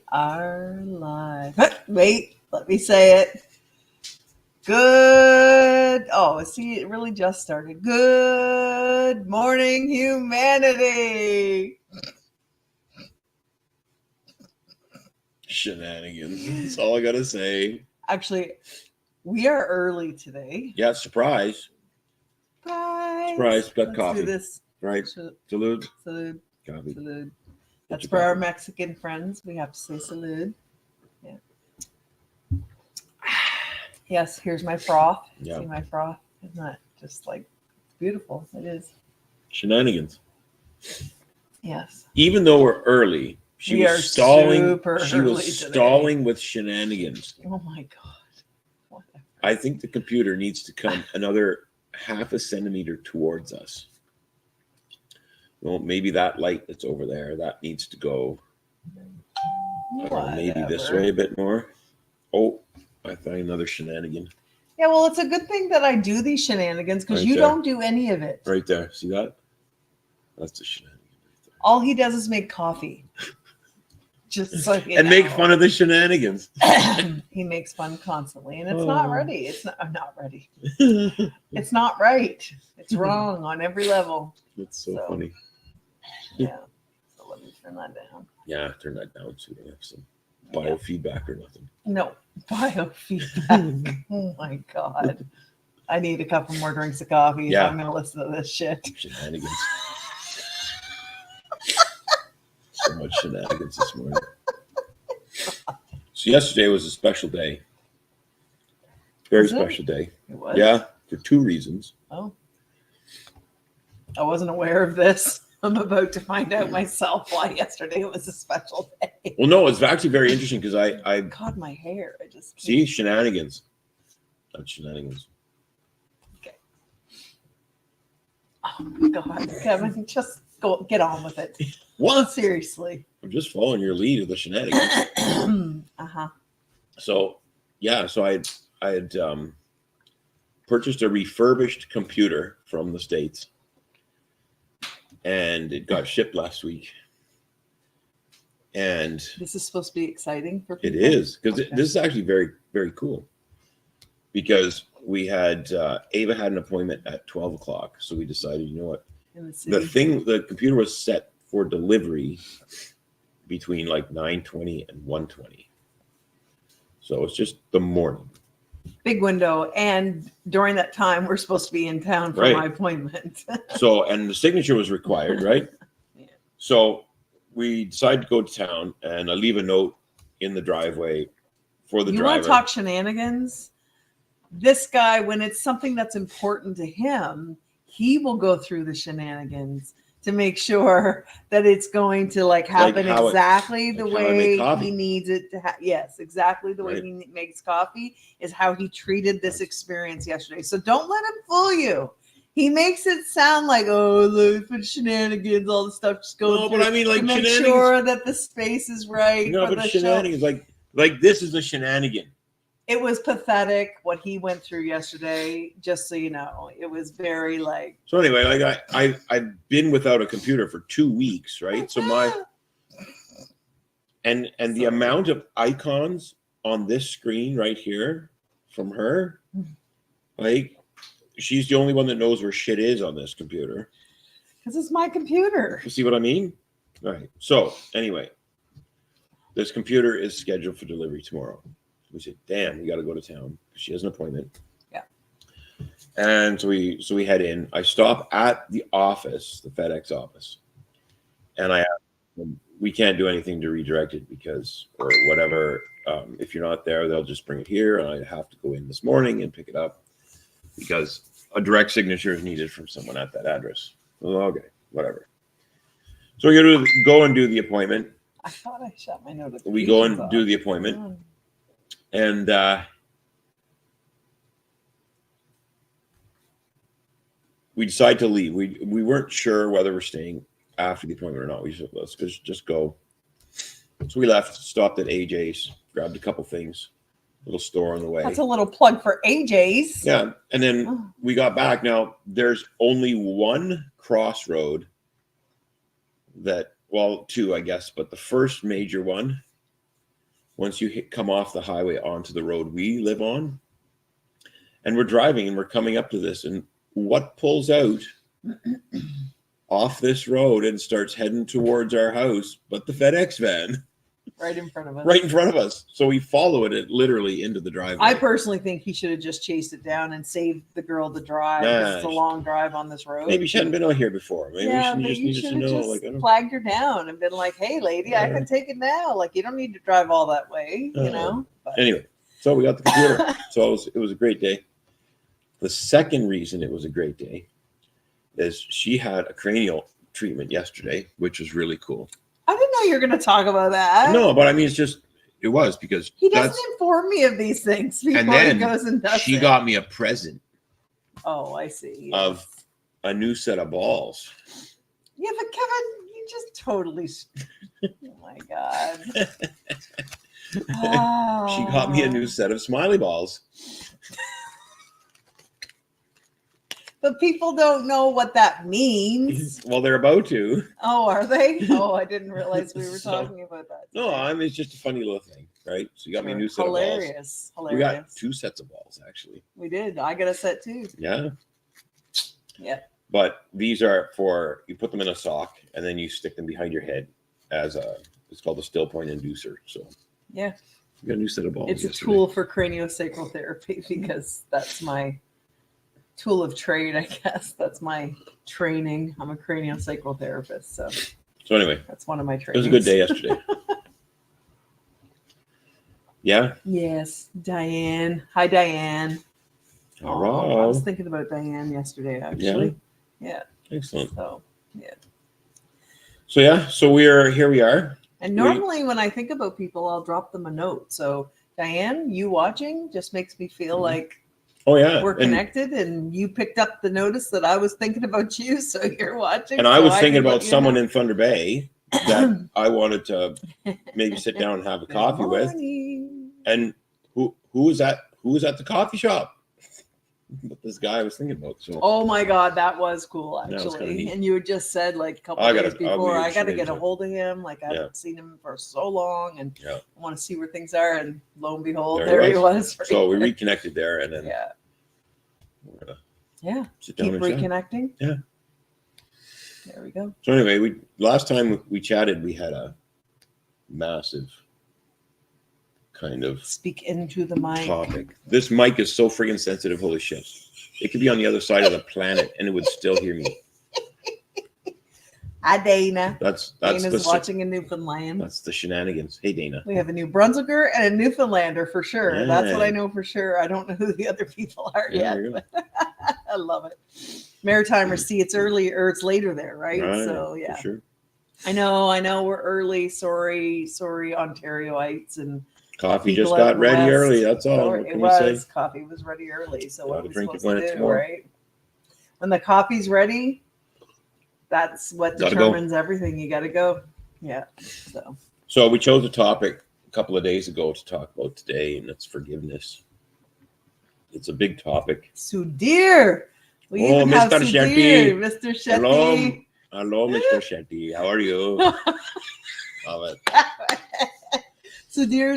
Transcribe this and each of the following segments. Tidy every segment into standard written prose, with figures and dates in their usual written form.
Are live. Wait, let me say it. Good. Oh, see, it really just started. Good morning, humanity. Shenanigans. That's all I gotta say. Actually, we are early today. Yeah, surprise. Surprise. Got Let's coffee. do this. Right. Salud. Salud. Coffee. Salud. Get That's your for our coffee. Mexican friends. We have to say salud. Yeah. Yes, here's my froth. Yeah. See my froth? Isn't that just like beautiful? It is. Shenanigans. Yes. Even though we're early, she was stalling with shenanigans. Oh my God. Whatever. I think the computer needs to come another half a centimeter towards us. Well, maybe that light that's over there, that needs to go maybe this way a bit more. Oh, I found another shenanigan. Yeah, well, it's a good thing that I do these shenanigans because you don't do any of it. Right there. See that? That's the shenanigan right there. All he does is make coffee. Just so you know. Make fun of the shenanigans. He makes fun constantly, and it's not ready. I'm not ready. It's not right. It's wrong on every level. It's so funny. Yeah. So let me turn that down. Yeah, turn that down so we don't have some biofeedback or nothing. No, biofeedback. Oh my God. I need a couple more drinks of coffee if I'm going to listen to this shit. Shenanigans. So much shenanigans this morning. So yesterday was a special day. Very special day. It was? Yeah, for two reasons. Oh. I wasn't aware of this. I'm about to find out myself why yesterday was a special day. Well, no, it's actually very interesting because I God, my hair. I just see shenanigans. Not shenanigans. Okay. Oh God, Kevin, just get on with it. What? Seriously. I'm just following your lead of the shenanigans. So I had purchased a refurbished computer from the States. And it got shipped last week. And this is supposed to be exciting for people? It is, because this is actually very, very cool. Because we had, Ava had an appointment at 12 o'clock. So we decided, you know what? The computer was set for delivery between like 9:20 and 1:20. So it's just the morning. Big window, and during that time we're supposed to be in town for my appointment. So, and the signature was required, right? Yeah. So we decided to go to town, and I leave a note in the driveway for the driver. You want to talk shenanigans? This guy, when it's something that's important to him, he will go through the shenanigans to make sure that it's going to happen exactly the way he needs it to happen. Yes, exactly the way he makes coffee is how he treated this experience yesterday. So don't let him fool you. He makes it sound like, the shenanigans, all the stuff just going through. But I mean, to make sure that the space is right. No, but shenanigans, like this is a shenanigan. It was pathetic what he went through yesterday, just so you know. It was very So anyway, I've been without a computer for 2 weeks, right? So the amount of icons on this screen right here from her, she's the only one that knows where shit is on this computer. Because it's my computer. You see what I mean? All right. So anyway, this computer is scheduled for delivery tomorrow. We said, damn, we got to go to town. She has an appointment. Yeah. And so we head in. I stop at the office, the FedEx office. And I ask them, we can't do anything to redirect it because, or whatever. If you're not there, they'll just bring it here. And I have to go in this morning and pick it up because a direct signature is needed from someone at that address. Well, okay, whatever. So we're going to go and do the appointment. I thought I shut my notifications. We go and do the appointment. And we decide to leave. We weren't sure whether we're staying after the appointment or not. We said, let's just go. So we left, stopped at AJ's, grabbed a couple things, little store on the way. That's a little plug for AJ's. Yeah. And then we got back. Now, there's only one crossroad that, well, two, I guess, but the first major one once you come off the highway onto the road we live on, and we're driving and we're coming up to this, and what pulls out off this road and starts heading towards our house but the FedEx van. Right in front of us. Right in front of us. So we follow it literally into the driveway. I personally think he should have just chased it down and saved the girl the drive. Nah, it's a long drive on this road. Maybe she hadn't been out here before. Maybe she just needed to know. Like, flagged her down and been like, "Hey, lady, I can take it now. Like, you don't need to drive all that way, you know." But anyway, so we got the computer. So it was a great day. The second reason it was a great day is she had a cranial treatment yesterday, which was really cool. I didn't know you were going to talk about that. No, but I mean, it was because he doesn't inform me of these things before he goes and does she got me a present. Oh, I see. Of a new set of balls. Yeah, but Kevin, you just totally. Oh my God. She got me a new set of smiley balls. But people don't know what that means. Well, they're about to. Oh, are they? Oh, I didn't realize we were talking about that today. No, I mean, it's just a funny little thing, right? So you got me a new set of balls. Hilarious. We got 2 sets of balls, actually. We did. I got a set too. Yeah. Yeah. But these are for, you put them in a sock and then you stick them behind your head as it's called a still point inducer. So yeah. You got a new set of balls. It's a tool for craniosacral therapy because that's my tool of trade, I guess. That's my training. I'm a craniosacral therapist. So anyway, that's one of my trainings. It was a good day yesterday. Yeah? Yes. Diane. Hi, Diane. All right. I was thinking about Diane yesterday, actually. Yeah. Excellent. So, yeah. So here we are. And normally when I think about people, I'll drop them a note. So Diane, you watching just makes me feel like we're connected, and you picked up the notice that I was thinking about you, so you're watching. And I was thinking about someone in Thunder Bay that I wanted to maybe sit down and have a coffee with. And who was that? Who was at the coffee shop? But this guy I was thinking about. So oh my God, that was cool actually. And you had just said like a couple of days before, I got to get a hold of him. Like I haven't seen him for so long, and I want to see where things are. And lo and behold, there he was. Right so we reconnected there, and then we're gonna sit down keep reconnecting. Yeah, there we go. So anyway, last time we chatted, we had a massive kind of speak into the mic topic. This mic is so freaking sensitive. Holy shit! It could be on the other side of the planet, and it would still hear me. Hi, Dana. Dana's watching in Newfoundland. That's the shenanigans. Hey, Dana. We have a New Brunswicker and a Newfoundlander for sure. Yeah. That's what I know for sure. I don't know who the other people are yet. I love it. Maritimers, see, it's early or it's later there, right? So yeah. For sure. I know. We're early. Sorry, Ontarioites and. Coffee just got ready early. That's all. Coffee was ready early. So what are we supposed to do, right? When the coffee's ready, that's what determines everything. You got to go. Yeah. So we chose a topic a couple of days ago to talk about today, and it's forgiveness. It's a big topic. Sudhir. Mr. Shetty. Mr. Shetty. Hello, Mr. Shetty. How are you? Love it. Sudhir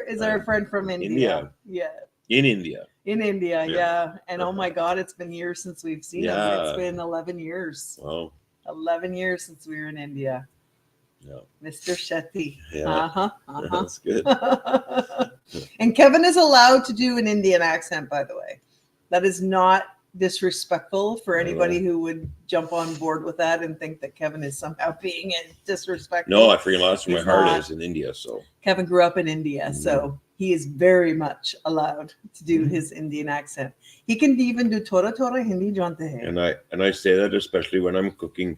is our friend from India. Yeah. In India. Yeah. And oh my God, it's been years since we've seen him. It's been 11 years. Wow. 11 years since we were in India. Yeah. Mr. Shetty. Yeah. That's good. And Kevin is allowed to do an Indian accent, by the way. That is not disrespectful for anybody who would jump on board with that and think that Kevin is somehow being disrespectful. No, I freaking lost where my heart is in India. So Kevin grew up in India, so he is very much allowed to do his Indian accent. He can even do Thora Hindi jante hai. And I say that especially when I'm cooking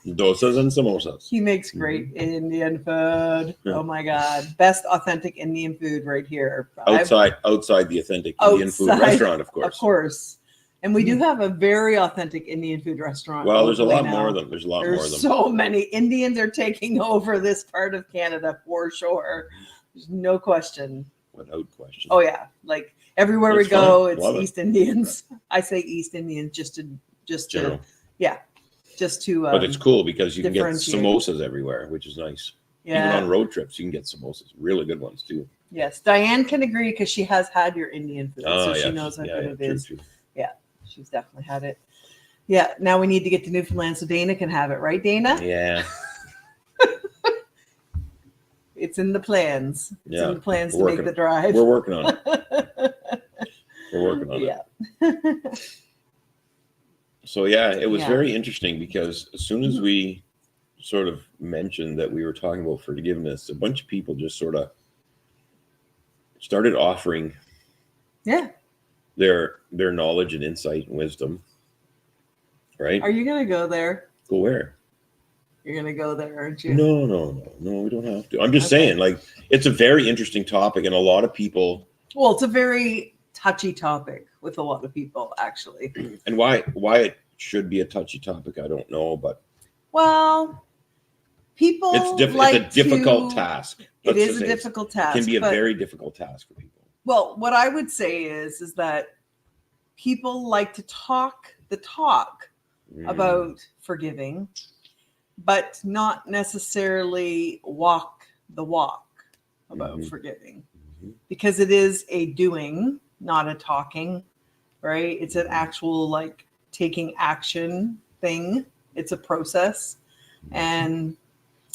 dosas and samosas. He makes great Indian food. Oh my God. Best authentic Indian food right here. Outside the authentic Indian food restaurant, of course. Of course. And we do have a very authentic Indian food restaurant. Well, there's a lot more of them. There's so many. Indians are taking over this part of Canada for sure. There's no question. Without question. Oh yeah. Like everywhere we go, it's East Indians. I say East Indians just to but it's cool because you can get samosas everywhere, which is nice. Yeah. Even on road trips, you can get samosas, really good ones too. Yes, Diane can agree because she has had your Indian food, Oh, so yeah. she knows how good it true, is. true. Yeah, she's definitely had it. Yeah, now we need to get to Newfoundland so Dana can have it, right, Dana? Yeah. It's in the plans. It's in the plans to working, make the drive. We're working on it. We're working on it. So yeah, it was very interesting because as soon as we sort of mentioned that we were talking about forgiveness, a bunch of people just sort of started offering their knowledge and insight and wisdom. Right? Are you gonna go there? Go where? You're gonna go there, aren't you? No, we don't have to. I'm just saying, like, it's a very interesting topic, and a lot of people. Well, it's a very touchy topic with a lot of people, actually. And why it should be a touchy topic, I don't know, but well, people it's a difficult task. It is a difficult task. It can be a very difficult task for people. Well, what I would say is that people like to talk the talk about forgiving, but not necessarily walk the walk about forgiving, because it is a doing, not a talking, right? It's an actual like taking action thing. It's a process. And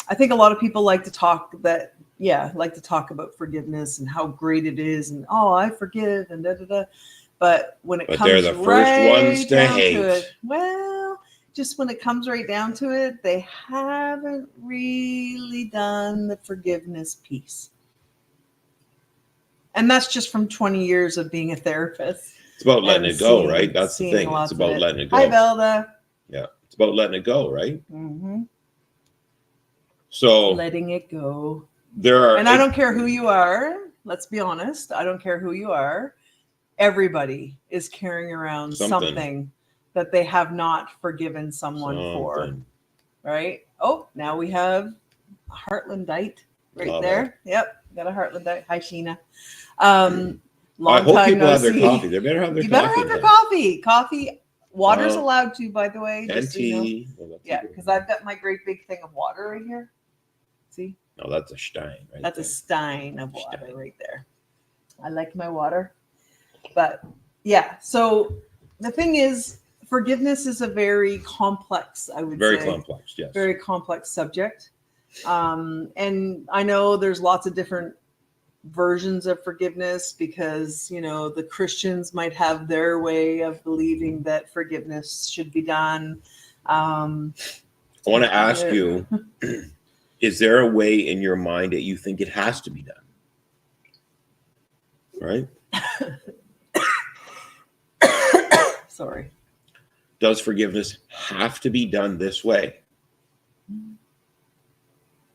I think a lot of people like to talk about forgiveness and how great it is and I forgive and da da da. But when it comes they're the first ones to hate. Well, just when it comes right down to it, they haven't really done the forgiveness piece. And that's just from 20 years of being a therapist. It's about letting it go, right? That's the thing. It's about letting it go. Hi, Velda. Yeah, it's about letting it go, right? Mm-hmm. So letting it go. And I don't care who you are. Let's be honest. I don't care who you are. Everybody is carrying around something that they have not forgiven someone for, right? Oh, now we have a Heartlandite right there. Yep, got a Heartlandite. Hi, Sheena. I hope people have their coffee. They better have their coffee. You better have their coffee. Coffee. Water's allowed to, by the way. And tea. So you know. Yeah, because I've got my great big thing of water right here. See? No, that's a stein. Right that's a stein of water right there. I like my water. But yeah, so the thing is, forgiveness is a very complex, I would say. Very complex, yes. Very complex subject. And I know there's lots of different versions of forgiveness because, you know, the Christians might have their way of believing that forgiveness should be done. I want to ask you, is there a way in your mind that you think it has to be done? Right? Sorry. Does forgiveness have to be done this way?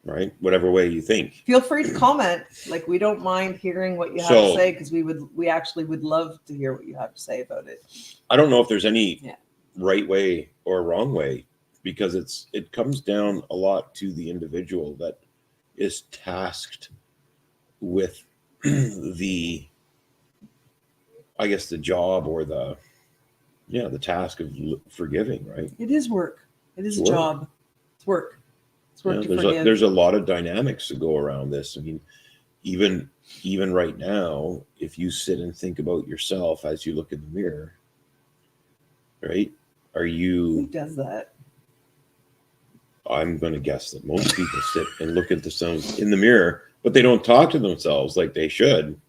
Right? Whatever way you think. Feel free to comment. Like, we don't mind hearing what you have to say because we actually would love to hear what you have to say about it. I don't know if there's any right way or wrong way, because it comes down a lot to the individual that is tasked with the job or the task of forgiving, right? It is work. It is a job. It's work. It's work to forgive. There's a lot of dynamics that go around this. I mean, even right now, if you sit and think about yourself as you look in the mirror, right? Who does that? I'm going to guess that most people sit and look at themselves in the mirror, but they don't talk to themselves like they should.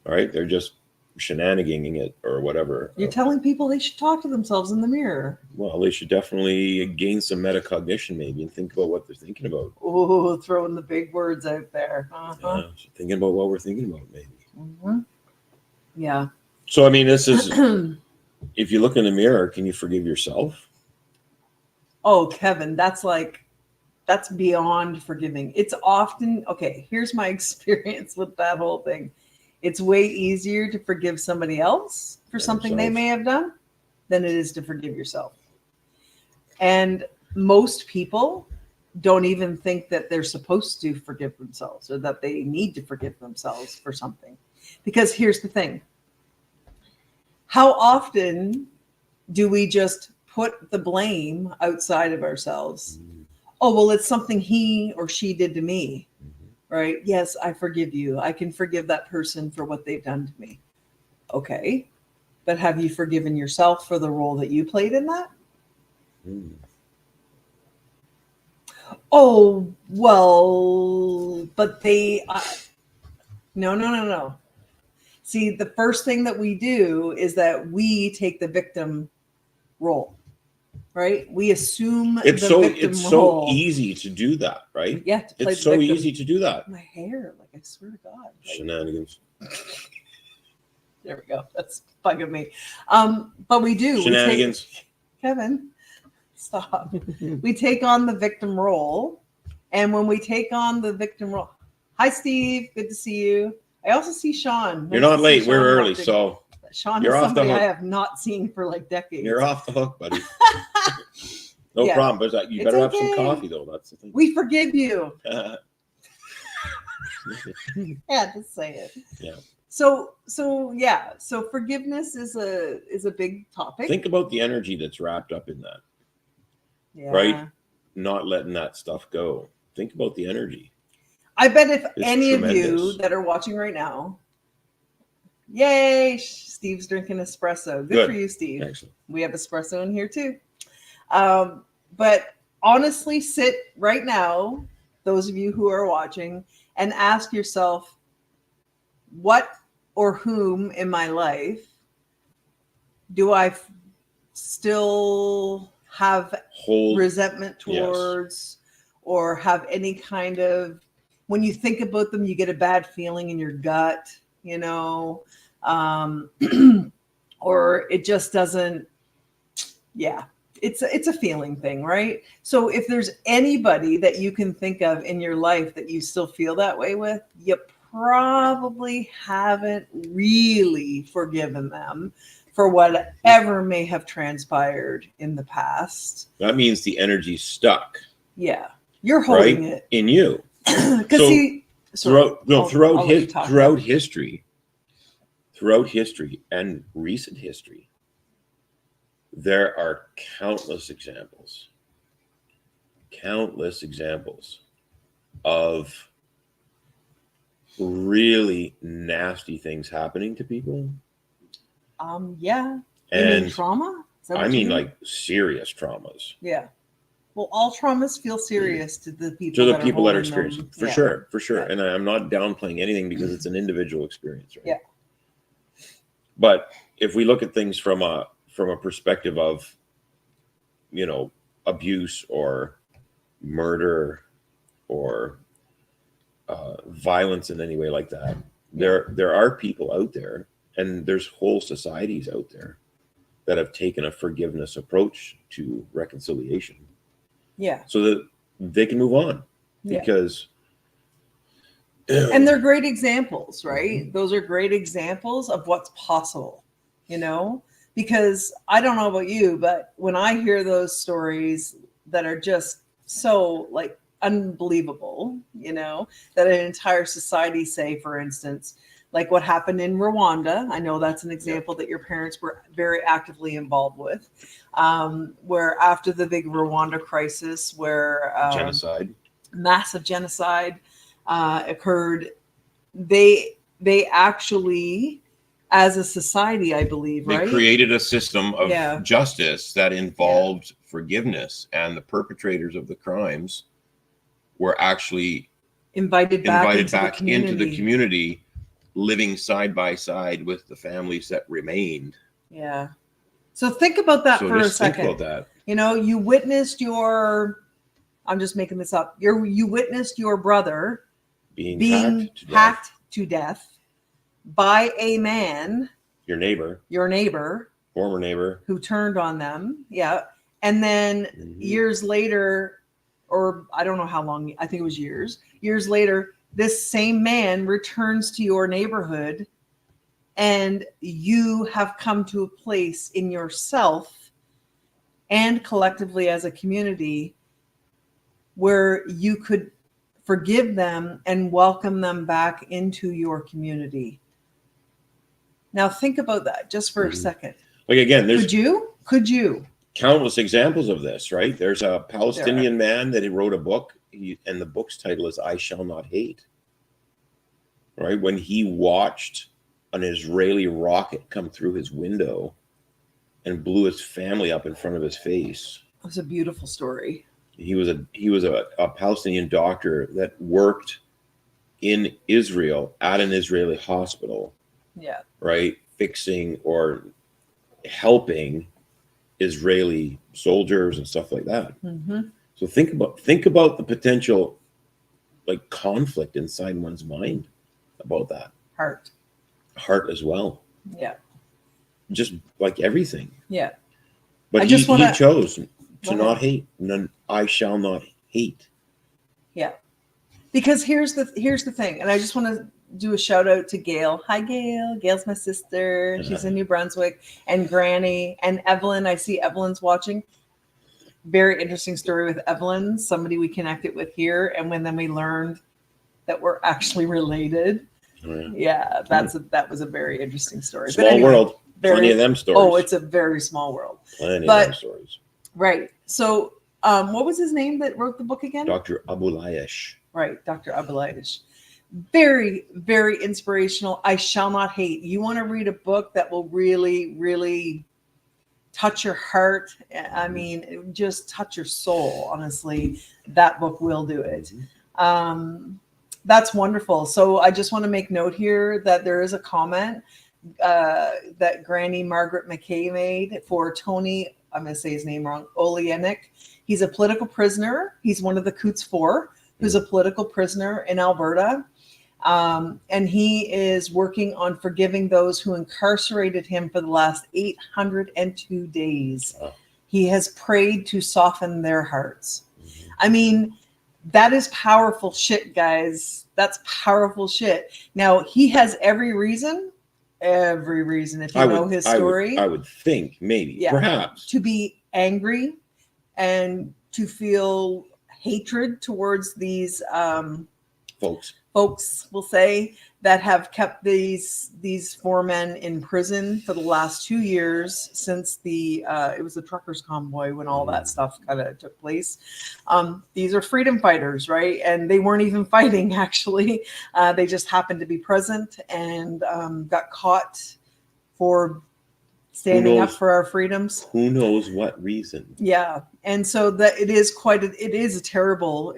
All right? They're just shenaniganing it or whatever. You're telling people they should talk to themselves in the mirror. Well, they should definitely gain some metacognition maybe and think about what they're thinking about. Oh, throwing the big words out there. Yeah, thinking about what we're thinking about maybe. Yeah. So, I mean, this is, if you look in the mirror, can you forgive yourself? Oh, Kevin, that's beyond forgiving. It's often, here's my experience with that whole thing. It's way easier to forgive somebody else for something they may have done than it is to forgive yourself. And most people don't even think that they're supposed to forgive themselves or that they need to forgive themselves for something. Because here's the thing. How often do we just put the blame outside of ourselves? oh, well, it's something he or she did to me, right? Yes, I forgive you. I can forgive that person for what they've done to me. Okay. But have you forgiven yourself for the role that you played in that? Mm. Oh, well, but they, no. See, the first thing that we do is that we take the victim role, right? We assume It's the so victim it's role. so easy to do that, right? Yeah, to play It's the so victim. easy to do that. My hair, like, I swear to God. Like, Shenanigans. there we go. That's bugging me. But we do. Shenanigans. Kevin, stop. We take on the victim role. And when we take on the victim role, hi, Steve. Good to see you. I also see Sean. You're Nice not to see late. Sean We're early, watching. so Sean you're is off the somebody I hook. have not seen for like decades. You're off the hook, buddy. No Yeah. problem. But you It's better have okay. some coffee, though. That's the thing. We forgive you. Had to say it. Yeah. So yeah. So forgiveness is a big topic. Think about the energy that's wrapped up in that, Yeah. right? Not letting that stuff go. Think about the energy. I bet if It's any of you tremendous. that are watching right now, yay, Steve's drinking espresso. Good for you, Steve. Excellent. We have espresso in here too. But honestly, sit right now, those of you who are watching, and ask yourself, what or whom in my life do I still have resentment towards, or have any kind of, when you think about them, you get a bad feeling in your gut, you know, or it just doesn't, yeah. It's a feeling thing, right? So if there's anybody that you can think of in your life that you still feel that way with, you probably haven't really forgiven them for whatever may have transpired in the past. That means the energy's stuck. Yeah, you're holding it in you. So throughout history and recent history, there are countless examples of really nasty things happening to people. Yeah. And you mean trauma? I mean like serious traumas. Yeah. Well, all traumas feel serious to the people that are experiencing them. For sure. Yeah. And I'm not downplaying anything because it's an individual experience, right? Yeah. But if we look at things from a perspective of, you know, abuse or murder or violence in any way like that, there are people out there, and there's whole societies out there that have taken a forgiveness approach to reconciliation. Yeah. So that they can move on. Because and they're great examples, right? Mm-hmm. Those are great examples of what's possible, you know? Because I don't know about you, but when I hear those stories that are just so like unbelievable, you know, that an entire society, say, for instance, like what happened in Rwanda. I know that's an example that your parents were very actively involved with, where after the big Rwanda crisis, where massive genocide occurred, they actually, as a society, I believe, they created a system of justice that involved forgiveness, and the perpetrators of the crimes were actually invited back into the community, living side by side with the families that remained. Yeah. So think about that for a second. Think about that. You know, you witnessed I'm just making this up. You witnessed your brother being hacked to death by a man. Your neighbor, former neighbor, who turned on them. Yeah. And then years later, or I don't know how long, I think it was years later, this same man returns to your neighborhood, and you have come to a place in yourself and collectively as a community where you could forgive them and welcome them back into your community. Now think about that just for a second. Like again, could you? countless examples of this, right? There's a Palestinian man that he wrote a book, and the book's title is I Shall Not Hate. Right? When he watched an Israeli rocket come through his window and blew his family up in front of his face. It was a beautiful story. He was a Palestinian doctor that worked in Israel at an Israeli hospital. Yeah. Right? Fixing or helping Israeli soldiers and stuff like that. Mm-hmm. So think about the potential like conflict inside one's mind about that. Heart as well. Yeah. Just like everything. Yeah. But he chose to not hate. I shall not hate. Yeah. Because here's the thing, and I just want to do a shout out to Gail. Hi, Gail. Gail's my sister. She's in New Brunswick. And Granny and Evelyn. I see Evelyn's watching. Very interesting story with Evelyn. Somebody we connected with here, and then we learned that we're actually related. Oh, yeah, that was a very interesting story. Small world. Plenty of them stories. Oh, it's a very small world. Plenty of them stories. Right. So, what was his name that wrote the book again? Dr. Abulayesh. Right, Dr. Abulayesh. Very, very inspirational. I Shall Not Hate. You want to read a book that will really, really touch your heart. I mean, just touch your soul. Honestly, that book will do it. That's wonderful. So I just want to make note here that there is a comment that Granny Margaret McKay made for Tony, I'm going to say his name wrong, Oleanic. He's a political prisoner. He's one of the Coots Four, who's a political prisoner in Alberta. And he is working on forgiving those who incarcerated him for the last 802 days. He has prayed to soften their hearts. I mean, that is powerful shit, guys. That's powerful shit. Now, he has every reason, if you know his story. I would think, maybe, perhaps. To be angry and to feel hatred towards these folks will say, that have kept these four men in prison for the last 2 years since it was the truckers convoy when all that stuff kind of took place. These are freedom fighters, right? And they weren't even fighting, actually. They just happened to be present and got caught for standing up for our freedoms. Who knows what reason? Yeah. And so that it is a terrible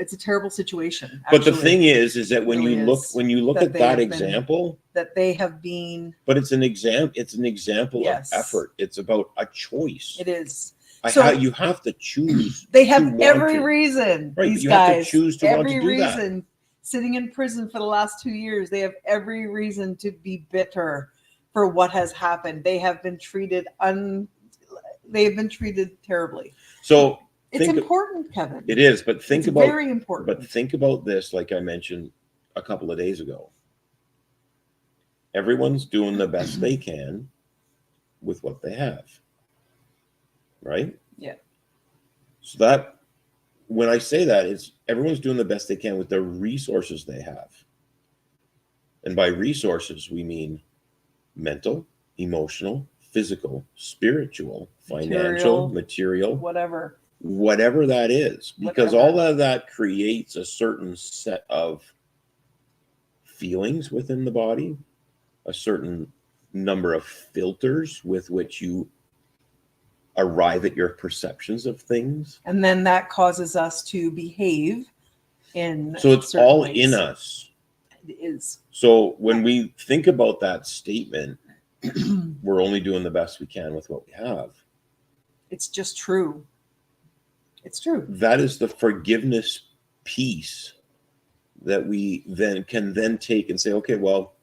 situation. Actually. But the thing is that when you look at that example, that they have been, but it's an example of effort. It's about a choice. It is. You have to choose. They have every reason. Right. These you guys have to choose to want to do that. Every reason. Sitting in prison for the last 2 years, they have every reason to be bitter for what has happened. They have been treated terribly. So it's important, Kevin. It is, but very important. But think about this, like I mentioned a couple of days ago. Everyone's doing the best they can with what they have. Right? Yeah. So that when I say that, it's everyone's doing the best they can with the resources they have. And by resources, we mean mental, emotional, physical, spiritual, financial, material, whatever that is, because all of that creates a certain set of feelings within the body, a certain number of filters with which you arrive at your perceptions of things. And then that causes us to behave in so it's all ways. In us. It is. So when we think about that statement, we're only doing the best we can with what we have. It's just true. It's true. That is the forgiveness piece that we then can take and say, okay, well,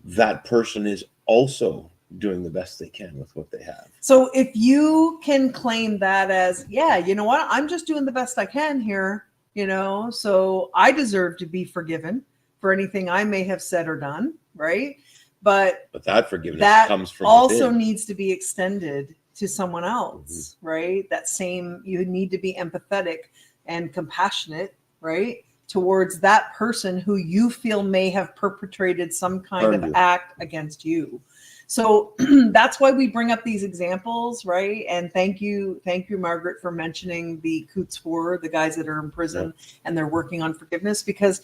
that person is also doing the best they can with what they have. So if you can claim that as, yeah, you know what, I'm just doing the best I can here, so I deserve to be forgiven for anything I may have said or done, right? But that forgiveness comes from also within. Needs to be extended to someone else, right? You need to be empathetic and compassionate, right? Towards that person who you feel may have perpetrated some kind of act against you. So that's why we bring up these examples, right? And thank you, Margaret, for mentioning the Coots 4, the guys that are in prison and they're working on forgiveness, because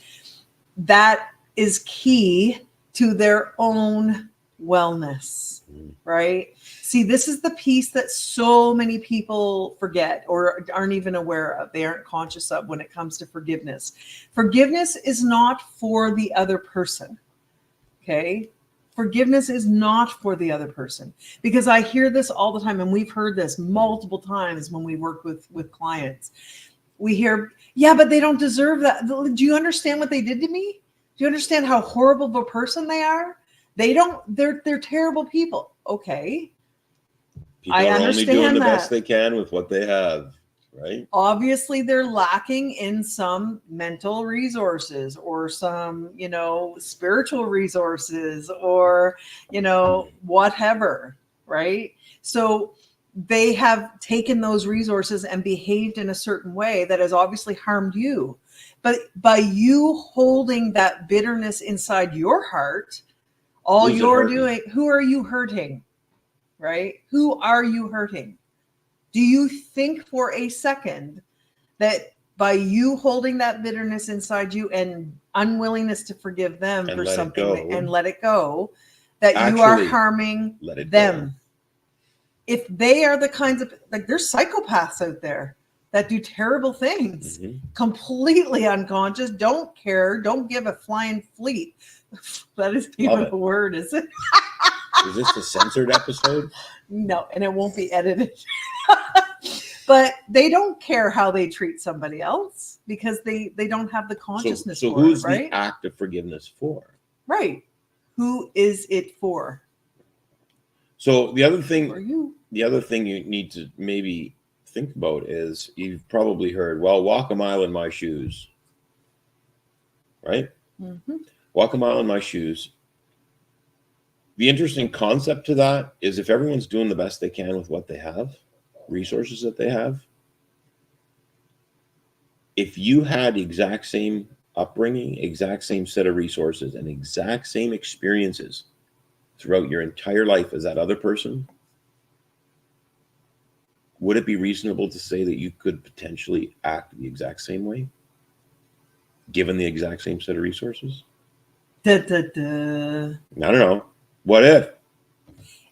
that is key to their own wellness, right? See, this is the piece that so many people forget or aren't even aware of. They aren't conscious of when it comes to forgiveness. Forgiveness is not for the other person, okay? Forgiveness is not for the other person, because I hear this all the time, and we've heard this multiple times when we work with clients. We hear, yeah, but they don't deserve that. Do you understand what they did to me? Do you understand how horrible of a person they are? They're terrible people. Okay. People I are only understand doing the that. best they can with what they have, right? Obviously, they're lacking in some mental resources or some, spiritual resources or, whatever, right? So they have taken those resources and behaved in a certain way that has obviously harmed you. But by you holding that bitterness inside your heart, all Who's it you're hurting? doing, who are you hurting? Right? Who are you hurting? Do you think for a second that by you holding that bitterness inside you and unwillingness to forgive them And for let it something go. and let it go, that you Actually, are harming let it them? go. If they are the kinds of, like, there's psychopaths out there that do terrible things, completely unconscious, don't care, don't give a flying fleet. That isn't even a word, is it? Is this the censored episode? No, and it won't be edited. But they don't care how they treat somebody else because they don't have the consciousness so for who's it, right? the act of forgiveness for? Right. Who is it for? So the other thing, For you. The other thing you need to maybe think about is, you've probably heard, well, walk a mile in my shoes, right? Mm-hmm. Walk a mile in my shoes. The interesting concept to that is, if everyone's doing the best they can with what they have, resources that they have, if you had the exact same upbringing, exact same set of resources, and exact same experiences throughout your entire life as that other person, would it be reasonable to say that you could potentially act the exact same way, given the exact same set of resources? Da, da, da. I don't know. What if?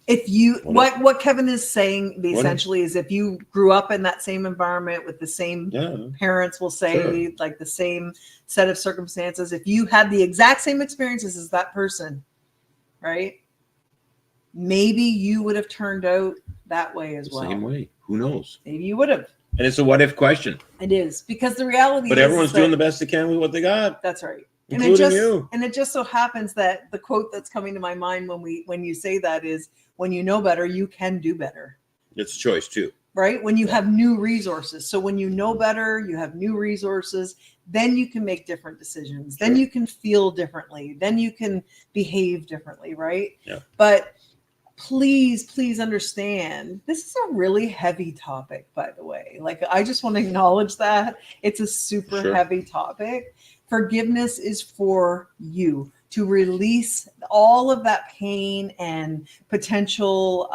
If you, what Kevin is saying essentially is, if you grew up in that same environment with the same parents, we'll say, like the same set of circumstances, if you had the exact same experiences as that person, right? Maybe you would have turned out that way as well. Same way. Who knows? Maybe you would have. And it's a what if question. It is, because the reality but is, everyone's doing the best they can with what they got. That's right. Including you. And it just so happens that the quote that's coming to my mind when you say that is, when you know better, you can do better. It's a choice too. Right? When you have new resources. So when you know better, you have new resources, then you can make different decisions. Then you can feel differently. Then you can behave differently, right? Yeah. But please understand, this is a really heavy topic, by the way. Like, I just want to acknowledge that. It's a super heavy topic. Forgiveness is for you to release all of that pain and potential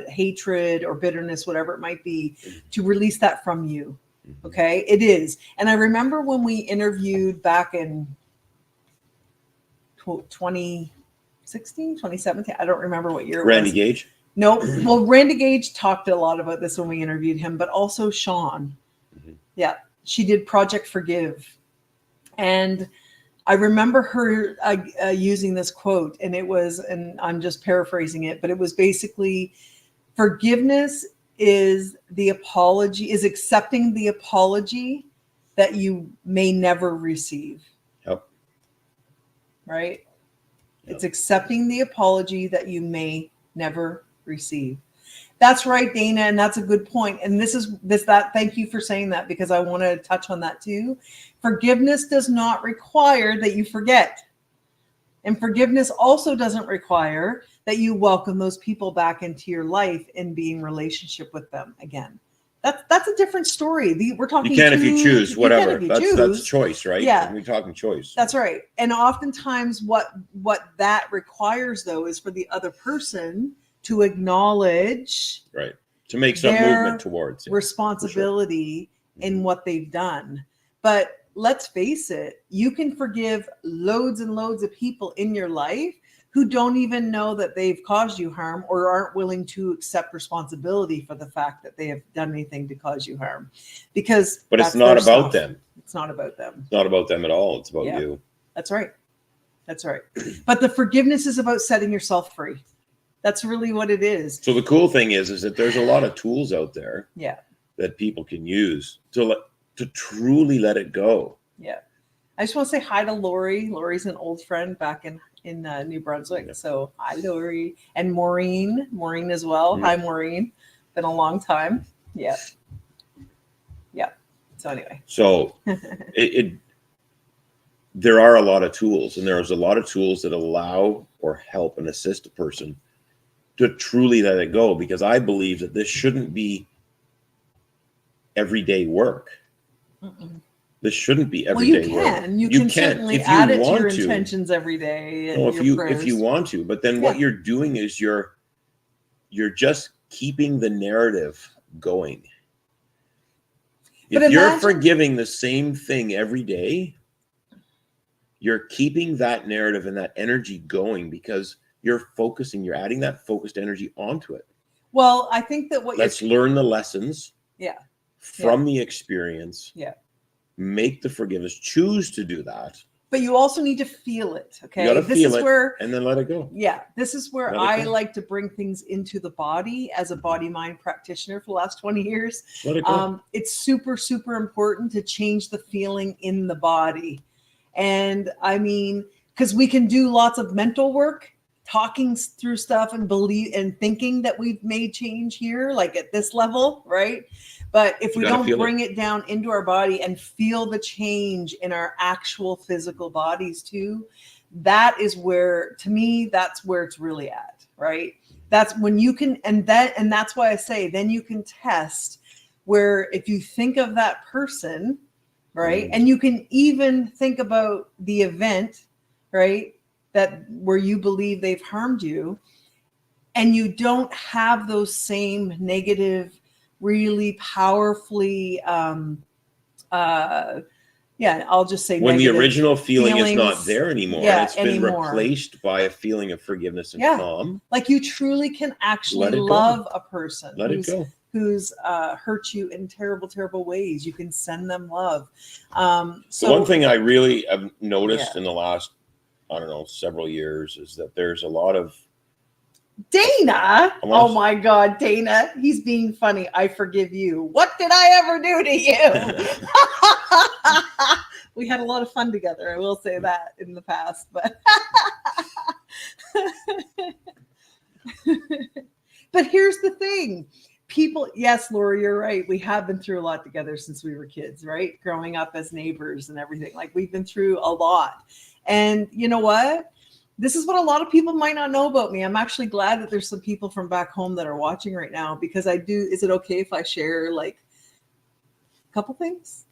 hatred or bitterness, whatever it might be, to release that from you. Okay, it is. And I remember when we interviewed back in 2016, 2017, I don't remember what year it was. Randy Gage? No, well, Randy Gage talked a lot about this when we interviewed him, but also Sean. Yeah, she did Project Forgive. And I remember her using this quote, and it was, and I'm just paraphrasing it, but it was basically, forgiveness is the apology, is accepting the apology that you may never receive. Yep. Right? Yep. It's accepting the apology that you may never receive. That's right, Dana, and that's a good point. And thank you for saying that, because I want to touch on that too. Forgiveness does not require that you forget. And forgiveness also doesn't require that you welcome those people back into your life and be in relationship with them again. That's a different story. We're talking. You can if you choose, whatever. You can if you That's choose. choice, right? Yeah, we're talking choice. That's right. And oftentimes, what that requires, though, is for the other person to acknowledge, right, to make some movement towards responsibility in what they've done. But let's face it, you can forgive loads and loads of people in your life who don't even know that they've caused you harm or aren't willing to accept responsibility for the fact that they have done anything to cause you harm. But it's not about them. It's not about them. It's not about them at all. It's about you. That's right. That's right. But the forgiveness is about setting yourself free. That's really what it is. So the cool thing is that there's a lot of tools out there that people can use to truly let it go. Yeah. I just want to say hi to Lori. Lori's an old friend back in New Brunswick. Yeah. So hi, Lori. And Maureen as well. Mm-hmm. Hi, Maureen. Been a long time. Yeah. Yeah. So anyway. So there are a lot of tools, and there's a lot of tools that allow or help and assist a person to truly let it go, because I believe that this shouldn't be everyday work. Mm-mm. This shouldn't be everyday work. You can certainly add it to your intentions every day. No, if you want to, but then what you're doing is you're just keeping the narrative going. If you're forgiving the same thing every day, you're keeping that narrative and that energy going because you're adding that focused energy onto it. Well, I think that let's learn the lessons from the experience. Yeah. Make the forgiveness, choose to do that. But you also need to feel it. Okay. You gotta feel it and then let it go. Yeah. This is where I like to bring things into the body as a body mind practitioner for the last 20 years. Let it go. It's super, super important to change the feeling in the body. And I mean, because we can do lots of mental work, talking through stuff and thinking that we've made change here, like at this level, right? But if we don't bring it down into our body and feel the change in our actual physical bodies too, that is where, to me, that's where it's really at, right? That's when you can, and that's why I say, then you can test where if you think of that person, right? And you can even think about the event, right? Where you believe they've harmed you, and you don't have those same negative, really powerfully, I'll just say when the original feeling is not there anymore, and it's been replaced by a feeling of forgiveness and calm. Like you truly can actually love a person. Let it go. Who's hurt you in terrible, terrible ways. You can send them love. So one thing I really have noticed in the last, I don't know, several years is that there's a lot of Dana. Oh my God, Dana. He's being funny. I forgive you. What did I ever do to you? We had a lot of fun together. I will say that in the past, but but here's the thing. People, yes, Laura, you're right. We have been through a lot together since we were kids, right? Growing up as neighbors and everything. Like we've been through a lot. And you know what? This is what a lot of people might not know about me. I'm actually glad that there's some people from back home that are watching right now, because is it okay if I share like a couple things?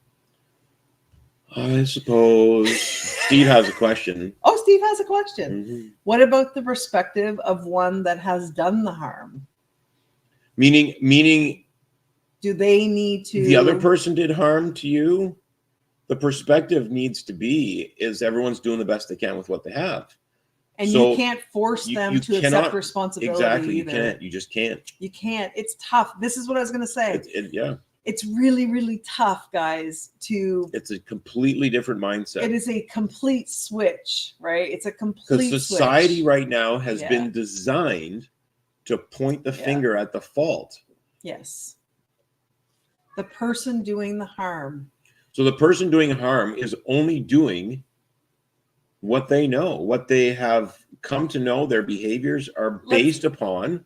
I suppose. Steve has a question. Oh, Steve has a question. Mm-hmm. What about the perspective of one that has done the harm? Meaning, do they need to? The other person did harm to you. The perspective needs to be is everyone's doing the best they can with what they have. And so you can't force them to accept responsibility. Exactly. Either. You can't. You just can't. You can't. It's tough. This is what I was going to say. It's really, really tough, guys, it's a completely different mindset. It is a complete switch, right? It's a complete because society right now has been designed to point the finger at the fault. Yes. The person doing the harm. So the person doing harm is only doing what they know, what they have come to know. Their behaviors are based upon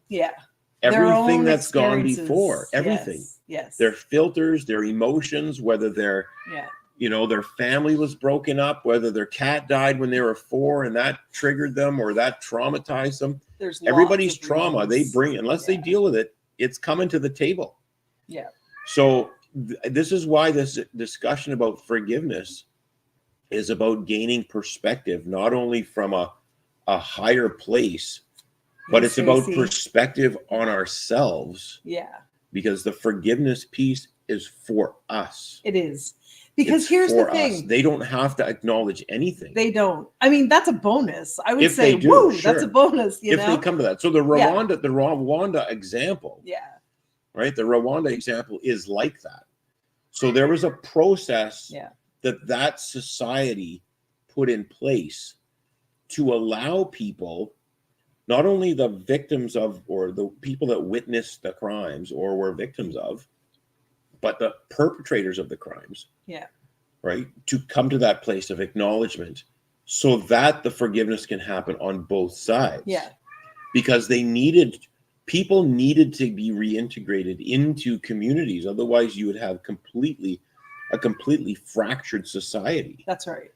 everything that's gone before. Everything. Yes. Their filters, their emotions, whether their family was broken up, whether their cat died when they were 4 and that triggered them or that traumatized them. There's everybody's trauma reasons. They bring, unless they deal with it, it's coming to the table. Yeah. So this is why this discussion about forgiveness is about gaining perspective, not only from a higher place, but it's about perspective on ourselves. Yeah. Because the forgiveness piece is for us. It is. Because here's the thing. Us. They don't have to acknowledge anything. They don't. I mean, that's a bonus. I would if say, they do, woo, sure. That's a bonus. You if know? they come to that. So the Rwanda example. Yeah. Right? The Rwanda example is like that. So there was a process that society put in place to allow people, not only the victims of, or the people that witnessed the crimes or were victims of, but the perpetrators of the crimes, right, to come to that place of acknowledgement so that the forgiveness can happen on both sides. Yeah. Because people needed to be reintegrated into communities. Otherwise, you would have a completely fractured society. That's right.